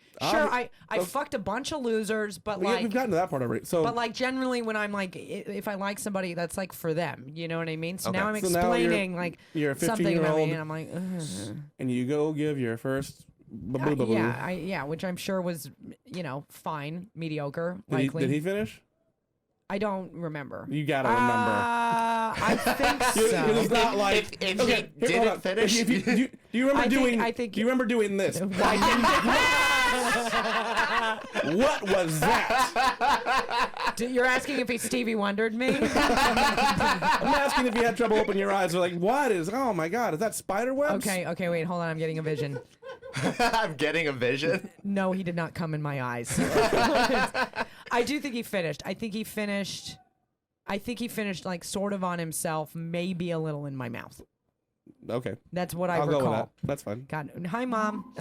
fucked a bunch of losers, but like we've gotten to that part already. So, but like generally when I'm like if I like somebody, that's like for them. You know what I mean? So Okay. now I'm So now explaining like you're a something about me, 15-year-old, and I'm like, ugh. and you go give your first. Which I'm sure was fine, mediocre, Did he, likely. did he finish? I don't remember. You gotta remember. I think so. Because it's not like If okay, he here, hold didn't on. finish, Do you remember doing? I think Do you remember doing this? What was that? You're asking if he Stevie Wondered me? I'm asking if you had trouble opening your eyes. They're like, what is? Oh my god, is that spider webs? Okay, wait, hold on. I'm getting a vision. I'm getting a vision. No, he did not come in my eyes. I do think he finished. I think he finished like sort of on himself, maybe a little in my mouth. Okay. That's what I I'll recall. go with that. That's fine. God, hi, Mom.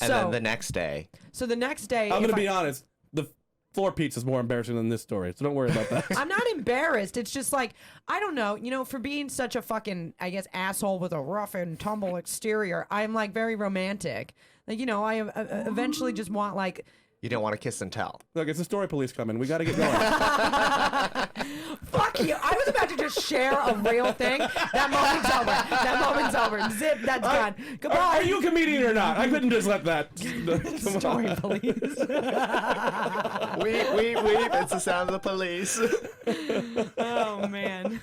And then the next day, So the next day, I'm if gonna be honest. The floor pizza is more embarrassing than this story, so don't worry about that. I'm not embarrassed. It's just like, I don't know, for being such a fucking, I guess, asshole with a rough and tumble exterior, I'm like very romantic. Like, I eventually just want like, you didn't want to kiss and tell. Look, it's the story police coming. We got to get going. fuck you. I was about to just share a real thing. That moment's over. Zip, that's gone. Goodbye. Are you a comedian or not? I couldn't just let that. Come Story on. police. Weep, weep. It's the sound of the police. Oh, man.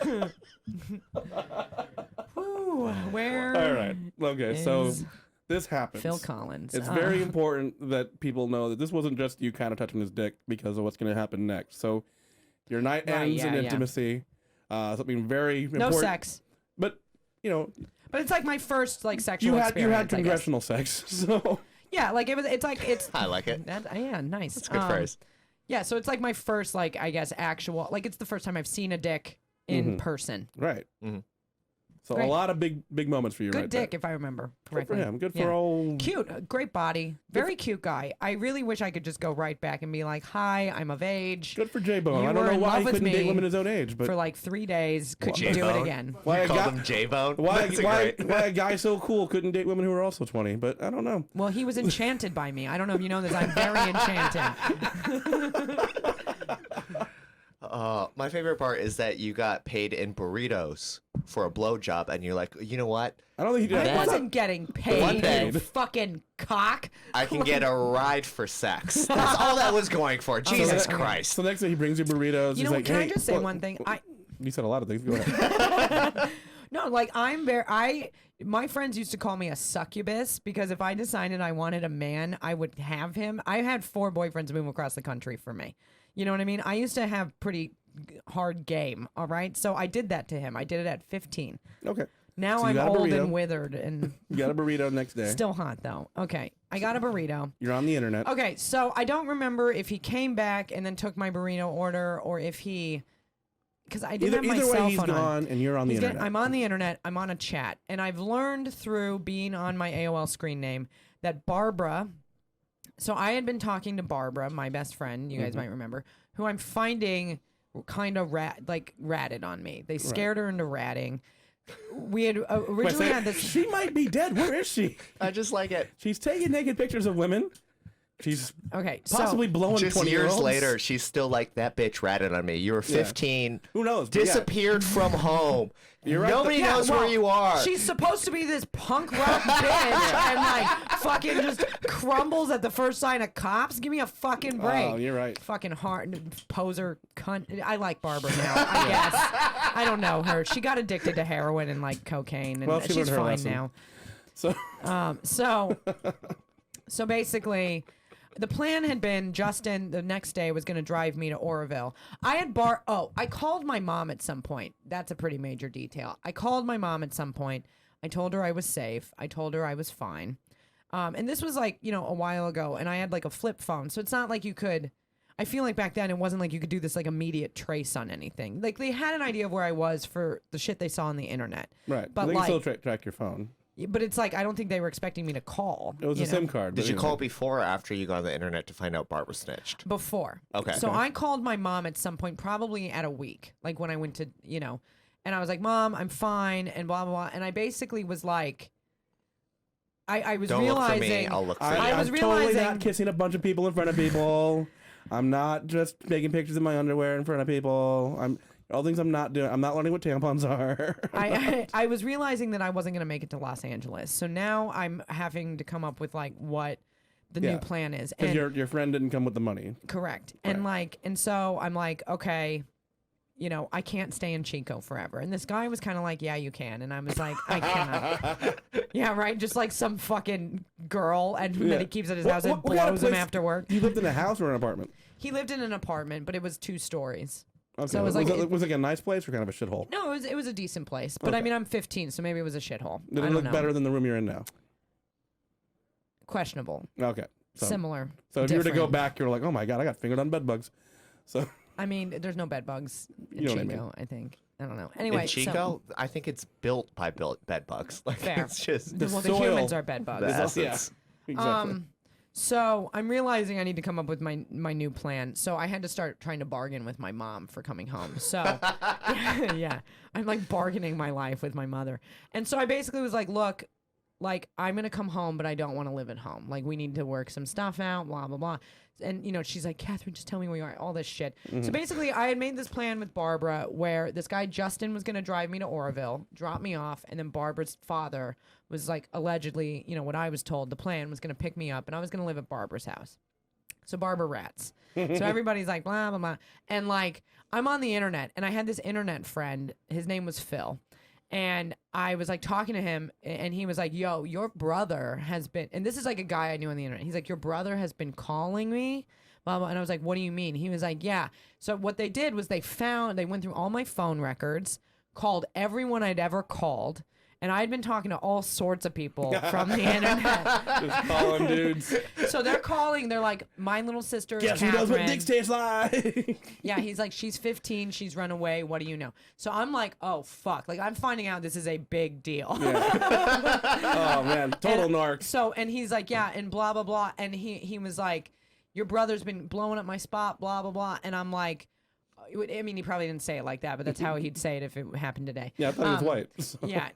Whew, where All right. Okay. So is this happens. Phil Collins? It's very important that people know that this wasn't just you kind of touching his dick because of what's going to happen next. So your night Right, ends in yeah. intimacy. Something very no important. sex. But But it's like my first like sexual you had experience. I guess. congressional sex. So Yeah, like it's. I like it. Yeah, nice. It's a good phrase. Yeah, so it's like my first like I guess actual like it's the first time I've seen a dick in person. right. Mhm. So Great. a lot of big moments for you. Good right dick, there. if I remember Good for correctly. him. Good for Yeah. all. Cute, great body, very cute guy. I really wish I could just go right back and be like, "Hi, I'm of age." Good for J-Bone. You I don't were know in why love he with couldn't date me women his own age, but For like 3 days, could you do it J-Bone? again? why You a called guy, him J-Bone? why That's why great. a guy so cool couldn't date women who were also 20? But I don't know. Well, he was enchanted by me. I don't know if you know this. I'm very enchanted. My favorite part is that you got paid in burritos for a blowjob, and you're like, you know what? I don't think he did. I Then- wasn't getting paid, One day- you fucking cock. I can get a ride for sex. That's all that was going for. Jesus okay. Christ. So next day he brings you burritos. You He's know what? like, Can hey, I just say what- one thing? You said a lot of things. Go ahead. No, like my friends used to call me a succubus because if I decided I wanted a man, I would have him. I had 4 boyfriends move across the country for me. You know what I mean? I used to have pretty hard game, all right? So I did that to him. I did it at 15. Okay. Now So you I'm got a old burrito. and withered and You got a burrito next day. still hot though. Okay. I got a burrito. You're on the internet. Okay, so I don't remember if he came back and then took my burrito order or if he because I didn't have my Either cell way, he's phone on. gone and you're on the internet. I'm on the internet. I'm on a chat, and I've learned through being on my AOL screen name that Barbara. So I had been talking to Barbara, my best friend. You guys might remember, who I'm finding kind of ratted on me. They scared her into ratting. We had originally had this. She might be dead. Where is she? I just like it. She's taking naked pictures of women. She's Okay, possibly blowing Just 20-year-olds. years later, she's still like, that bitch ratted on me. You were 15. Who knows? But yeah. Disappeared from home. You're right. Nobody Yeah, knows well, where you are. She's supposed to be this punk rock bitch and like fucking just crumbles at the first sign of cops. Give me a fucking break. Oh, you're right. Fucking hard poser cunt. I like Barbara now, I guess. I don't know her. She got addicted to heroin and like cocaine, and Well, she she's learned her fine lesson. now. So So basically, the plan had been Justin the next day was going to drive me to Oroville. I called my mom at some point. That's a pretty major detail. I called my mom at some point. I told her I was safe. I told her I was fine. And this was like, a while ago, and I had like a flip phone. So it's not like you could, I feel like back then it wasn't like you could do this like immediate trace on anything. Like they had an idea of where I was for the shit they saw on the internet. Right. But they like, can still track your phone. but it's like, I don't think they were expecting me to call. It was a SIM card. Did but you anyway. call before or after you got on the internet to find out Barbara snitched? Before. Okay. So I called my mom at some point, probably at a week, like when I went to, and I was like, Mom, I'm fine, and blah, blah, blah. And I basically was like, I was Don't realizing. look for me. I'll look for you. I was I'm totally realizing- not kissing a bunch of people in front of people. I'm not just taking pictures of my underwear in front of people. All things I'm not doing. I'm not learning what tampons are. I was realizing that I wasn't going to make it to Los Angeles. So now I'm having to come up with like what the new plan is. Because And your friend didn't come with the money. correct. And and so I'm like, okay, I can't stay in Chico forever. And this guy was kind of like, yeah, you can. And I was like, I cannot. Yeah, right. Just like some fucking girl and that he keeps at his house and What kind of blows him place- after work. You lived in a house or an apartment? He lived in an apartment, but it was 2 stories. Okay. So it was was, like- it like a nice place or kind of a shithole? No, it was a decent place. But I Okay. mean, I'm 15, so maybe it was a shithole. Did I it don't look know. better than the room you're in now? Questionable. Okay. Similar. So if you were to go different. back, you're like, oh my God, I got fingered on bed bugs. So I mean, there's no bed bugs in You know what I Chico, mean. I think. I don't know. Anyway, In Chico, I think it's built by bed bugs. Like Fair. it's just The the soil- humans are bed bugs. the It's- yeah. essence. exactly. So I'm realizing I need to come up with my new plan. So I had to start trying to bargain with my mom for coming home. So yeah, I'm like bargaining my life with my mother. And so I basically was like, look, like I'm gonna come home, but I don't want to live at home. Like we need to work some stuff out, blah blah blah. And she's like, Katharyns, just tell me where you are, all this shit. So basically, I had made this plan with Barbara where this guy Justin was gonna drive me to Oroville, drop me off, and then Barbara's father was like allegedly, what I was told, the plan was gonna pick me up, and I was gonna live at Barbara's house. So Barbara rats. So everybody's like blah blah blah, and like I'm on the internet, and I had this internet friend. His name was Phil. And I was like talking to him, and he was like, yo, your brother has been, and this is like a guy I knew on the internet. He's like, your brother has been calling me, blah, blah. And I was like, what do you mean? He was like, yeah. So what they did was they went through all my phone records, called everyone I'd ever called. And I'd been talking to all sorts of people from the internet. Just calling dudes. So they're calling. They're like, my little sister is Guess who knows what Katharyns. dicks taste like? Yeah, he's like, she's 15, she's run away, what do you know? So I'm like, oh, fuck. Like, I'm finding out this is a big deal. Oh, man. Total narc. So, and he's like, yeah, and blah, blah, blah. And he was like, your brother's been blowing up my spot, blah, blah, blah. And I'm like, I mean, he probably didn't say it like that, but that's how he'd say it if it happened today. Yeah, I thought he was white. So. Yeah,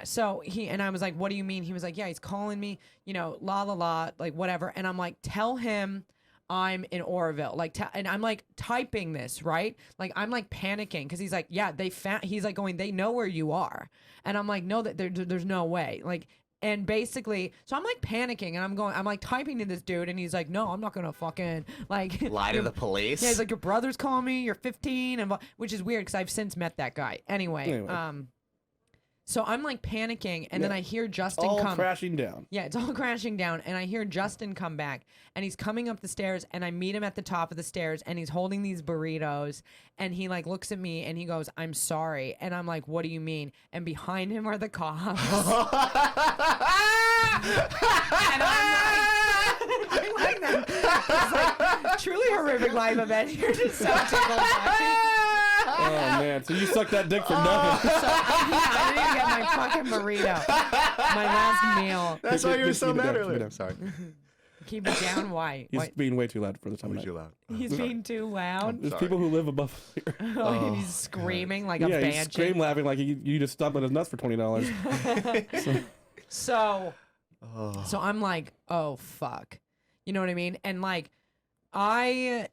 so and I was like, what do you mean? He was like, yeah, he's calling me, la la la, like whatever. And I'm like, tell him I'm in Oroville, like, and I'm like typing this, right? Like I'm like panicking because he's like, yeah, he's like going, they know where you are, and I'm like, no, that there's no way, like. And basically, so I'm like panicking, and I'm like typing to this dude, and he's like, no, I'm not gonna fucking like Lie to the police. Yeah, he's like, your brother's calling me, you're 15, and which is weird because I've since met that guy. Anyway. So I'm like panicking, and then I hear Justin All come. crashing down. Yeah, it's all crashing down, and I hear Justin come back, and he's coming up the stairs, and I meet him at the top of the stairs, and he's holding these burritos, and he like looks at me, and he goes, "I'm sorry," and I'm like, "What do you mean?" And behind him are the cops. And I'm like, it's like truly horrific life event. You're just so tickled. Oh, man. So you sucked that dick for nothing. So I didn't even get my fucking burrito, my last meal. That's why you were Just so keep it mad down, keep it earlier. down. Sorry. Keep it down. Why? He's being way too loud for the time of Too night. loud. He's being too loud. There's Sorry. people who live above here. Oh, he's screaming like a Yeah, he's banshee. scream laughing like you just stomped on his nuts for $20. So I'm like, oh fuck, you know what I mean? And like, I've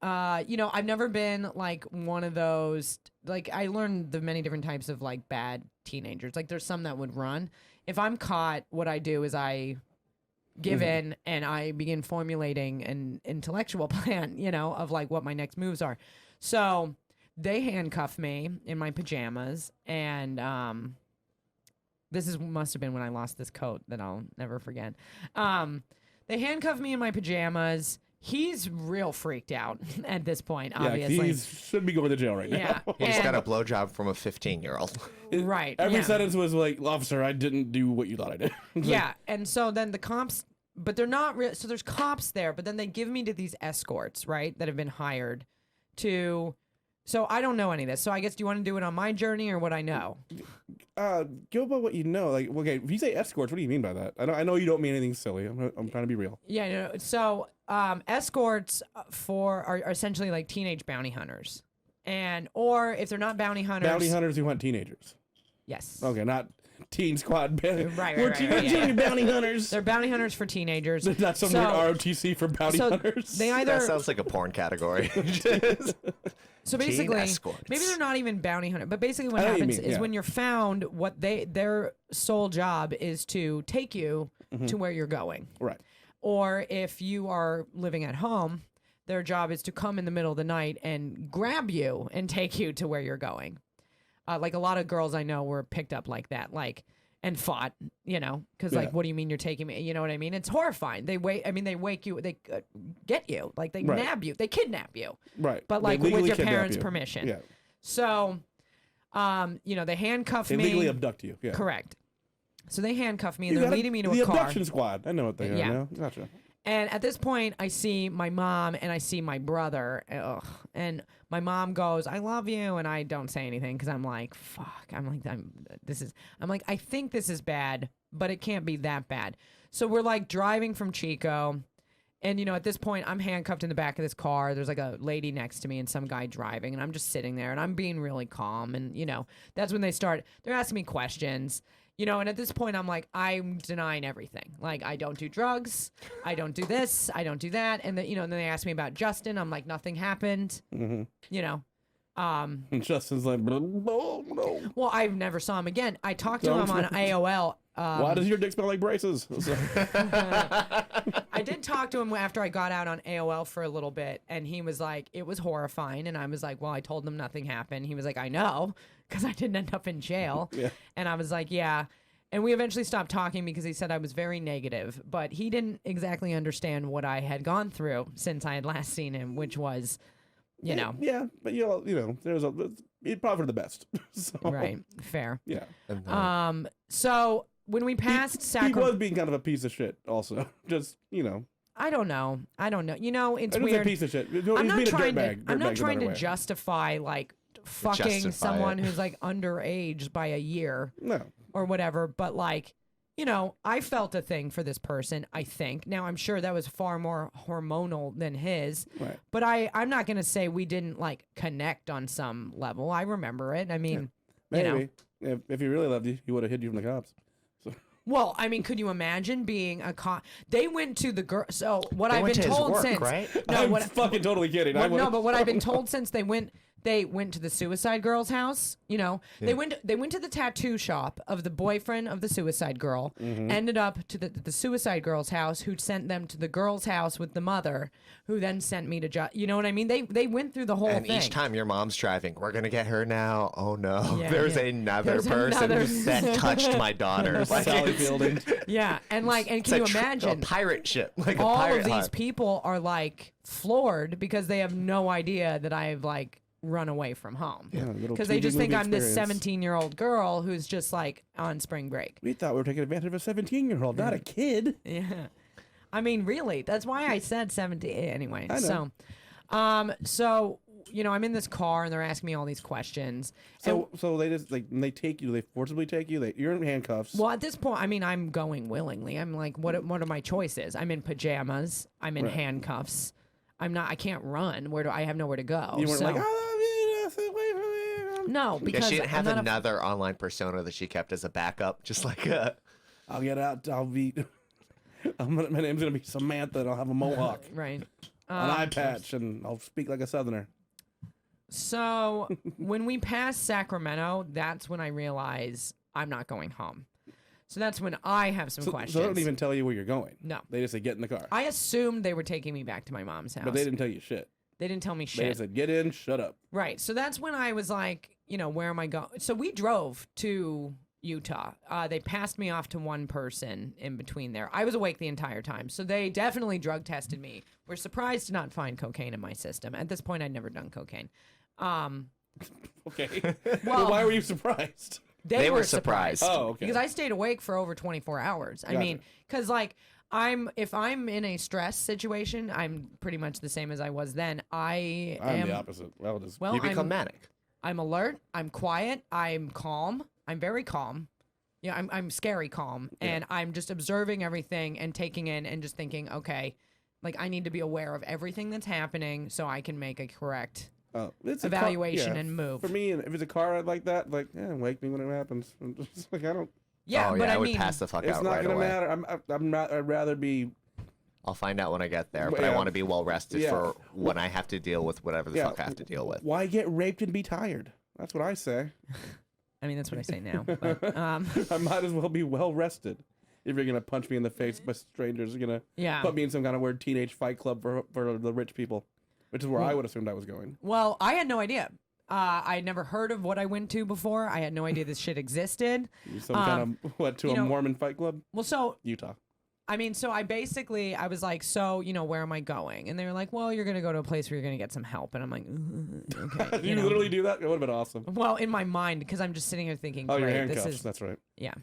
never been like one of those. Like, I learned the many different types of like bad teenagers. Like, there's some that would run. If I'm caught, what I do is I give in and I begin formulating an intellectual plan, of like what my next moves are. So they handcuff me in my pajamas, and this must have been when I lost this coat that I'll never forget. They handcuff me in my pajamas. He's real freaked out at this point, Yeah, obviously. he should be going to jail right Yeah. now. He just got And- a blowjob from a 15-year-old. Right. Every yeah. sentence was like, officer, I didn't do what you thought I did. It's like, Yeah, and so then the cops, but they're not real. So there's cops there, but then they give me to these escorts, right, that have been hired to. So I don't know any of this. So I guess, do you want to do it on my journey or what I know? go by what you know. Like, okay, if you say escorts, what do you mean by that? I know you don't mean anything silly. I'm trying to be real. Yeah, no, so escorts are essentially like teenage bounty hunters, or if they're not bounty hunters, Bounty hunters who hunt teenagers. yes, Okay, not teen squad. right, We're right, teenage yeah. bounty hunters. they're bounty hunters for teenagers. There's not some So- weird ROTC for bounty so hunters. they either That sounds like a porn category. So basically, escorts. maybe they're not even bounty hunter, but basically what I know what you happens mean, is yeah. when you're found, their sole job is to take you to where you're going. Right. Or if you are living at home, their job is to come in the middle of the night and grab you and take you to where you're going. Like a lot of girls I know were picked up like that, and fought, because Yeah. like, what do you mean you're taking me? You know what I mean? It's horrifying. They wake you, they get you, like they Right. nab you, they kidnap you. Right. But They like with legally your kidnap parents' you. permission. Yeah. So, they handcuff They me. legally abduct you. Yeah. Correct. So they handcuff me and You they're got leading me to the a car. abduction squad. I know what they are Yeah. now. Gotcha. And at this point, I see my mom and I see my brother. Ugh. And my mom goes, "I love you," and I don't say anything because I'm like, "Fuck." I'm like, I think this is bad, but it can't be that bad. So we're like driving from Chico. And, at this point, I'm handcuffed in the back of this car. There's like a lady next to me and some guy driving. And I'm just sitting there and I'm being really calm. And, that's when they're asking me questions. And at this point, I'm like, I'm denying everything. Like, I don't do drugs. I don't do this. I don't do that. And, and then they ask me about Justin. I'm like, nothing happened. Mm-hmm. And Justin's like, no. well, I never saw him again. I talked to him on AOL. Why does your dick smell like braces? So- I did talk to him after I got out on AOL for a little bit, and he was like, it was horrifying. And I was like, well, I told them nothing happened. He was like, I know, because I didn't end up in jail. Yeah. And I was like, yeah. And we eventually stopped talking because he said I was very negative, but he didn't exactly understand what I had gone through since I had last seen him, which was, Yeah, but there's it's probably for the best. So, right, fair. Yeah. So when we passed He Sacramento, was being kind of a piece of shit. Also, just I don't know. It's I don't say weird. piece of shit. He's I'm not being a trying to. dirtbag. I'm not Dirtbag no trying matter to what. justify like fucking Justify someone it. who's like underage by a year No. or whatever. But like, I felt a thing for this person. I think now I'm sure that was far more hormonal than his. Right. But I'm not gonna say we didn't like connect on some level. I remember it. I mean, Maybe if he really loved you, he would have hid you from the cops. Well, I mean, could you imagine being a cop? They went to the girl. So what They I've went been to his told work, since, right? no, I'm what, fucking totally kidding. I what, no, would've- but what I've been told since they went to the suicide girl's house. They went to the tattoo shop of the boyfriend of the suicide girl. Mm-hmm. Ended up to the suicide girl's house, who sent them to the girl's house with the mother, who then sent me to. You know what I mean? They went through the whole And thing. each time your mom's driving, we're gonna get her now. Oh no, Yeah, there's yeah. another There's person another- that touched my daughter. Like, Sally it's- Fielding. Yeah, and can it's you a imagine? a pirate ship, like a All pirate of these hunt. people are like floored because they have no idea that I've like run away from home Yeah, little because they just TV think movie I'm this experience. 17-year-old girl who's just like on spring break. We thought we were taking advantage of a 17-year-old, not a kid. Yeah, I mean, really, that's why I said 17 anyway. I know. So I'm in this car and they're asking me all these questions. And, So they just when they take you, they forcibly take you. You're in handcuffs. well, at this point, I mean, I'm going willingly. I'm like, what are my choices? I'm in pajamas. I'm in Right. handcuffs. I can't run. I have nowhere to go. You weren't so. like, I love you, that's away from me. No, Yeah, because she didn't have I'm not another online persona that she kept as a backup, just like a. I'll get out. I'll be. My name's gonna be Samantha, and I'll have a mohawk, right. an eye patch, and I'll speak like a Southerner. So when we pass Sacramento, that's when I realize I'm not going home. So that's when I have some So questions. they don't even tell you where you're going. No. They just say get in the car. I assumed they were taking me back to my mom's house. But they didn't tell you shit. They didn't tell me They shit. just said get in, shut up. Right. So that's when I was like, where am I going? So we drove to Utah. They passed me off to one person in between there. I was awake the entire time. So they definitely drug tested me. We're surprised to not find cocaine in my system. At this point, I'd never done cocaine. Okay. Well, why were you surprised? They were surprised. Oh, okay. Because I stayed awake for over 24 hours. I mean, because like if I'm in a stress situation, I'm pretty much the same as I was then. I'm the opposite. Well, You become manic. I'm alert. I'm quiet. I'm calm. I'm very calm. Yeah, I'm scary calm, and I'm just observing everything and taking in and just thinking, okay, like I need to be aware of everything that's happening so I can make a correct it's evaluation and move. For me, if it's a car like that, like wake me when it happens. I'm just like I don't. Yeah, but I I would mean, pass the fuck It's out not right gonna away. matter. I'm not. I'd rather be. I'll find out when I get there, but Yeah. I want to be well rested Yeah. for when I have to deal with whatever the fuck I have to deal with. Why get raped and be tired? That's what I say. I mean, that's what I say now. But, I might as well be well rested. If you're gonna punch me in the face by strangers, you're gonna Yeah. put me in some kind of weird teenage fight club for the rich people, which is where I would assumed I was going. well, I had no idea. I had never heard of what I went to before. I had no idea this shit existed. Some kind of to a know- Mormon fight club, Well, so Utah. I mean, so I was like, so, where am I going? And they were like, well, you're going to go to a place where you're going to get some help. And I'm like, okay. Did you know. literally do that? It would have been awesome. Well, in my mind, because I'm just sitting here thinking, Oh, your great, handcuffs. this is, That's right. yeah.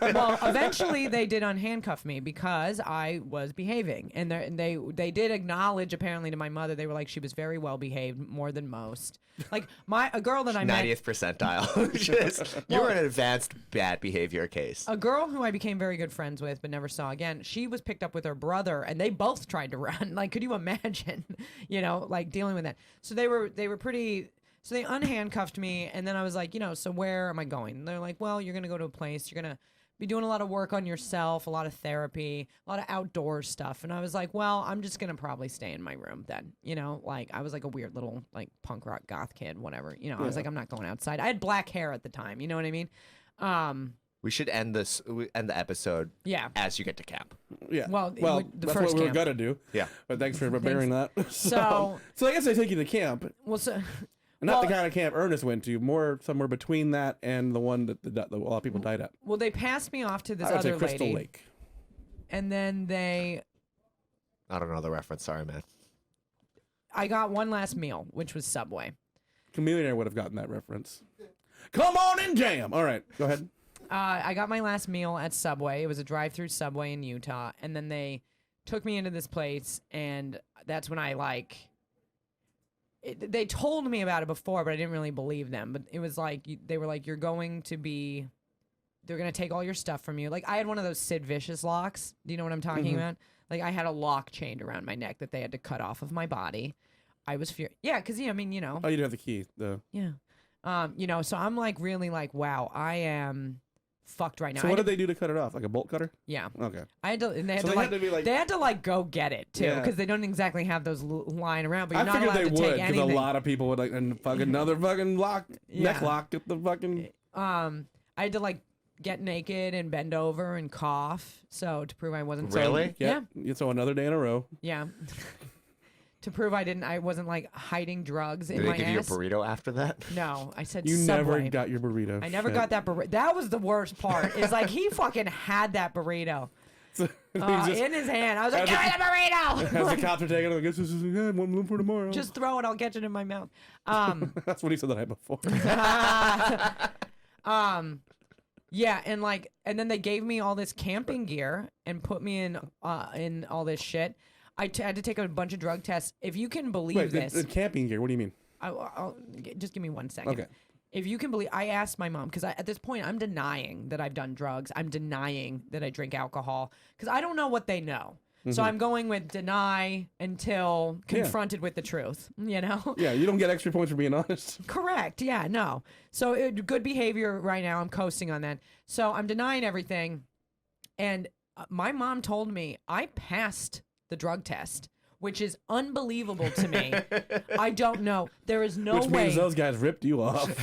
Well, eventually they did unhandcuff me because I was behaving. And they did acknowledge, apparently, to my mother, they were like, she was very well behaved, more than most. Like, a girl that I met. 90th percentile. You were an advanced bad behavior case. A girl who I became very good friends with but never saw again, she was picked up with her brother and they both tried to run. Like, could you imagine, like dealing with that? So they were pretty, so they unhandcuffed me and then I was like, so where am I going? And they're like, well, you're going to go to a place, you're going to be doing a lot of work on yourself, a lot of therapy, a lot of outdoor stuff. And I was like, well, I'm just going to probably stay in my room then. Like I was like a weird little like punk rock goth kid, whatever. I was like, I'm not going outside. I had black hair at the time. You know what I mean? We should end the episode Yeah. as you get to camp. Yeah. Well, the the that's first what we were camp. gonna do. Yeah. But thanks for preparing that. So- so I guess I take you to camp. Well, so Not the well, kind of camp Ernest went to, more somewhere between that and the one that a lot of people died at. well, they passed me off to this I would say other Crystal lady, Lake. and then I don't know the reference. Sorry, man. I got one last meal, which was Subway. Chameleon would have gotten that reference. Come on and jam. All right, go ahead. I got my last meal at Subway. It was a drive-through Subway in Utah, and then they took me into this place, and that's when I they told me about it before, but I didn't really believe them. But it was like they were like, they're going to take all your stuff from you. Like I had one of those Sid Vicious locks. Do you know what I'm talking about? Like I had a lock chained around my neck that they had to cut off of my body. I was furious. Yeah, because Oh, you do have the key. yeah. So I'm like really like, wow, I am fucked right now. So what did they do to cut it off? Like a bolt cutter? Yeah. Okay. I had to, and they had So to they like, had to be like- they had to like go get it too, Yeah. because they don't exactly have those lying around. But you're I not figured allowed they to would, take because a anything. lot of people would like, and fucking another fucking lock, neck Yeah. lock at the fucking. I had to like get naked and bend over and cough, so to prove I wasn't Really? Yeah. So another day in a row. Yeah. To prove I wasn't like hiding drugs in Did my they give you a ass. burrito after that? No, I said You Subway. never got your burrito. I never Shit. got that burrito. That was the worst part. Is like he fucking had that burrito So he just- in his hand. I was like, as give a- me the burrito. As the cops are taking it, I guess this is one for tomorrow. Just throw it. I'll catch it in my mouth. That's what he said the night before. Yeah, and then they gave me all this camping gear and put me in all this shit. I had to take a bunch of drug tests. If you can believe Wait, this, the camping gear. What do you mean? just give me 1 second. Okay. If you can believe, I asked my mom, because at this point I'm denying that I've done drugs. I'm denying that I drink alcohol, because I don't know what they know. So I'm going with deny until confronted with the truth, Yeah, you don't get extra points for being honest. Correct. Yeah, no. So good behavior right now. I'm coasting on that. So I'm denying everything. And my mom told me I passed the drug test, which is unbelievable to me. I don't know. There is no Which way. means those guys ripped you off.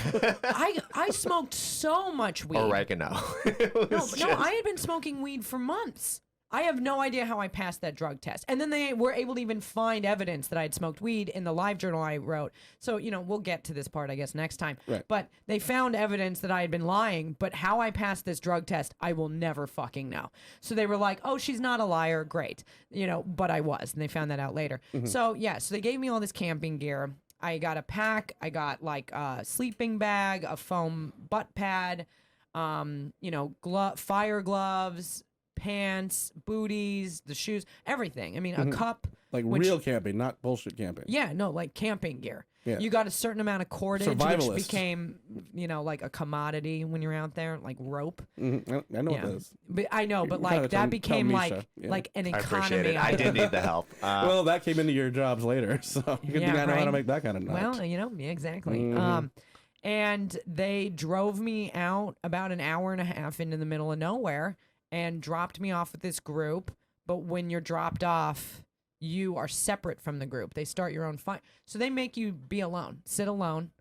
I smoked so much weed. Oregano. No, I had been smoking weed for months. I have no idea how I passed that drug test. And then they were able to even find evidence that I had smoked weed in the live journal I wrote. So, we'll get to this part, I guess, next time. Right. But they found evidence that I had been lying. But how I passed this drug test, I will never fucking know. So they were like, oh, she's not a liar. Great. But I was. And they found that out later. So, so they gave me all this camping gear. I got a pack. I got like a sleeping bag, a foam butt pad, fire gloves, pants, booties, the shoes, everything. I mean, a cup. Like real camping, not bullshit camping. Yeah, no, like camping gear. Yeah. You got a certain amount of cordage, Survivalist. which became, like a commodity when you're out there, like rope. Mm-hmm. I know what that is. But I know, but You like gotta that tell became like Misha. Yeah. like an I appreciate economy. it. I did need the help. Well, that came into your jobs later, so you can Yeah, think I know how to right. make that kind of knowledge. Well, yeah, exactly. Mhm. And they drove me out about an hour and a half into the middle of nowhere and dropped me off with this group. But when you're dropped off, you are separate from the group. They start your own fight. So they make you be alone, sit alone.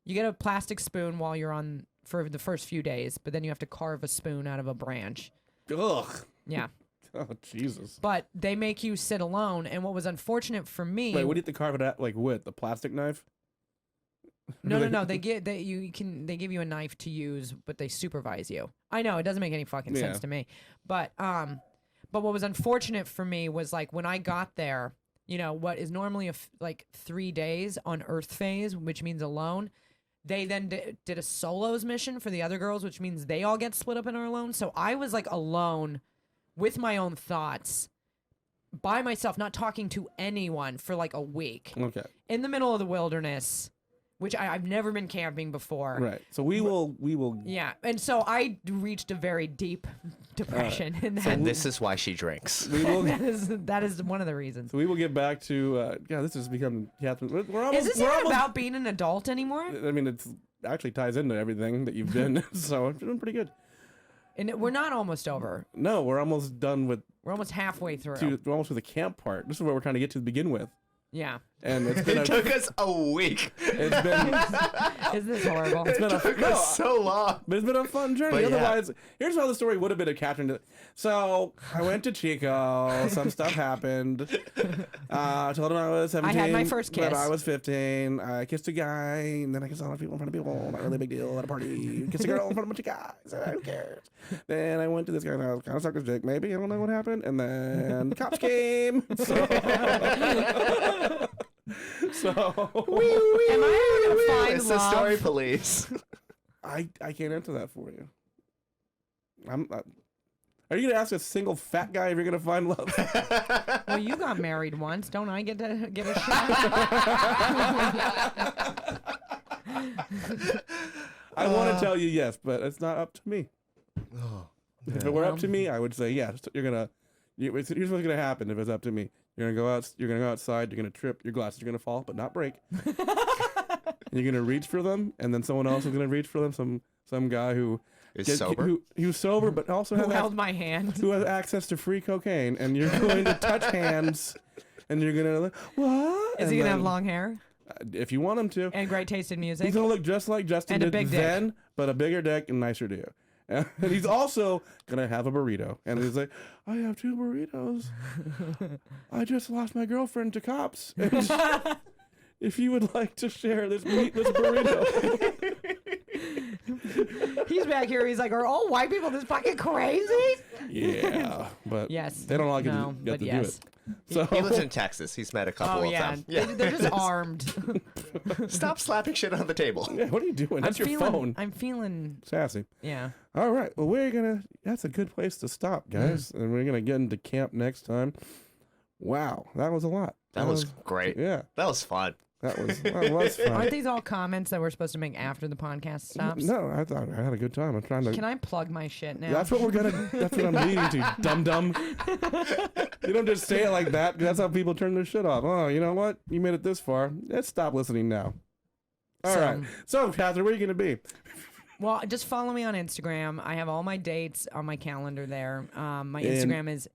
You get a plastic spoon while you're on for the first few days, but then you have to carve a spoon out of a branch. Ugh. Yeah. Oh, Jesus. But they make you sit alone. And what was unfortunate for me. Wait, what do you have to carve it at? Like with the plastic knife? No. They give you a knife to use, but they supervise you. I know it doesn't make any fucking sense Yeah. to me. But what was unfortunate for me was like when I got there, what is normally like 3 days on Earth phase, which means alone. They then did a solos mission for the other girls, which means they all get split up and are alone. So I was like alone with my own thoughts by myself, not talking to anyone for like a week Okay. in the middle of the wilderness. Which I've never been camping before. Right. So we will. Yeah. And so I reached a very deep depression. And And this is why she drinks. We will. that is one of the reasons. So we will get back to. God, this has become Katharyns. We're almost. Is this we're even almost, about being an adult anymore? I mean, it's actually ties into everything that you've been. So I'm doing pretty good. And we're not almost over. No, we're almost done with. We're almost halfway through. We're almost with the camp part. This is what we're trying to get to begin with. Yeah. And it's been. It took us a week. It's been. Isn't this horrible? It's been a. Took No, us so long. But it's been a fun journey. But yeah. Otherwise, here's how the story would have been a Katharyns. So I went to Chico. Some stuff happened. I told him I was 17. I had my first But kiss. I was 15. I kissed a guy, and then I kissed a lot of people in front of people. Not really a big deal at a party. Kissed a girl in front of a bunch of guys. Who cares? Then I went to this guy, and I was kind of sucked his dick. Maybe I don't know what happened. And then the cops came. So. Am I ever gonna find It's the love? story police. I can't answer that for you. Are you gonna ask a single fat guy if you're gonna find love? Well, you got married once. Don't I get to get a shot? I want to tell you yes, but it's not up to me. If it were up to me, I would say yes. Here's what's gonna happen if it's up to me. You're gonna go out. You're gonna go outside. You're gonna trip. Your glasses are gonna fall, but not break. And you're gonna reach for them, and then someone else is gonna reach for them. Some guy who Is sober? He was sober, but also Who has held my hand? who has access to free cocaine, and you're going to touch hands, and you're gonna like, what? Is And he gonna have then, long hair if you want him to, and great taste in music? he's gonna look just like Justin And a did big dick. then, but a bigger dick and nicer to you. And he's also gonna have a burrito, and he's like, I have 2 burritos. I just lost my girlfriend to cops. And if you would like to share this meatless burrito. He's back here. He's like, are all white people this fucking crazy? Yeah, but Yes. they don't all get No, to but do yes. it. So He lives in Texas. He's met a couple Oh of yeah. them. Yeah. They're just armed. Stop slapping shit on the table. yeah, what are you doing? That's your phone. I'm feeling. Sassy. Yeah. All right. Well, that's a good place to stop, guys. And we're going to get into camp next time. Wow. That was a lot. That was great. Yeah. That was fun. That was fun. Aren't these all comments that we're supposed to make after the podcast stops? No, I thought I had a good time. I'm trying to. Can I plug my shit now? That's what I'm leading to, dum-dum. You don't just say it like that. That's how people turn their shit off. Oh, you know what? You made it this far. Let's stop listening now. All right. So, Katharyns, where are you going to be? Well, just follow me on Instagram. I have all my dates on my calendar there. My Instagram is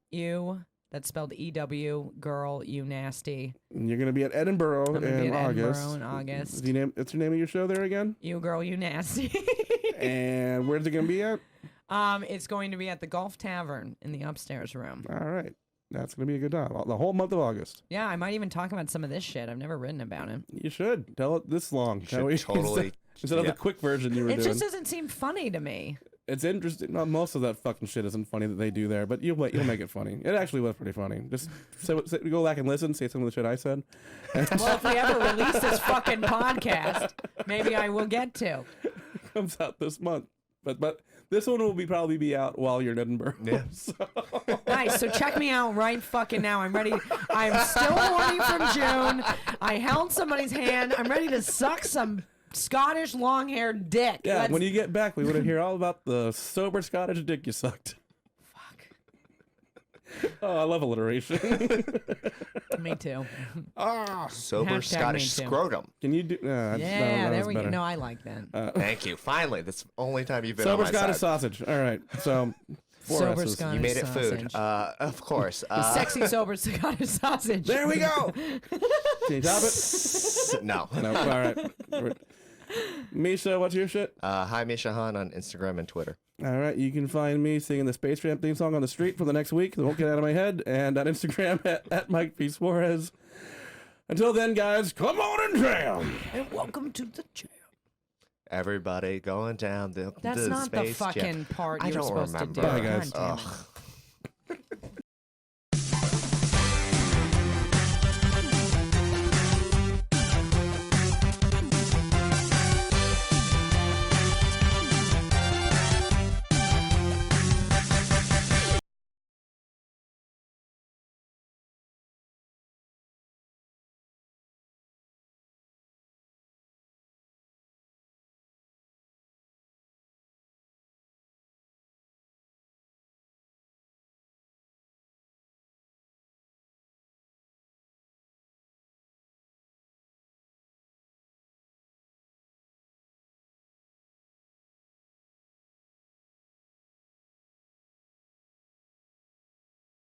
that's spelled EW, girl, you nasty. You're going to be at Edinburgh I'm gonna be in at August. Edinburgh in August. What's the name of your show there again? You girl, you nasty. And where's it going to be at? It's going to be at the Golf Tavern in the upstairs room. All right. That's going to be a good time. The whole month of August. Yeah, I might even talk about some of this shit. I've never written about it. You should. Tell it this long. Should totally. Instead of the quick version you were It doing. just doesn't seem funny to me. It's interesting. No, most of that fucking shit isn't funny that they do there, but you'll make it funny. It actually was pretty funny. Just go back and listen, say some of the shit I said. Well, if we ever release this fucking podcast, maybe I will get to. It comes out this month. But this one will probably be out while you're in Edinburgh. Yeah. So. Nice. So check me out right fucking now. I'm ready. I'm still horny from June. I held somebody's hand. I'm ready to suck some Scottish long-haired dick. Yeah, Let's- when you get back, we want to hear all about the sober Scottish dick you sucked. Fuck. Oh, I love alliteration. Me too. Sober Hashtag Scottish me too. scrotum. Can you do? Yeah, that there was we go. better. No, I like that. Thank you. Finally, that's the only time you've been Sober on my Scottish side. sausage. All right. So, four Sober S's. Scottish You made it food. sausage. Of course. Sexy sober Scottish sausage. There we go. Can you top it? No. No. All right. Misha, what's your shit? Hi, Misha Han on Instagram and Twitter. All right. You can find me singing the Space Jam theme song on the street for the next week. It won't get out of my head. And on Instagram at Mike P. Suarez. Until then, guys, come on and jam. And welcome to the jam. Everybody going down the That's the not the space fucking jam. part I you were don't supposed remember. to do. Bye, guys. God damn it. Ugh.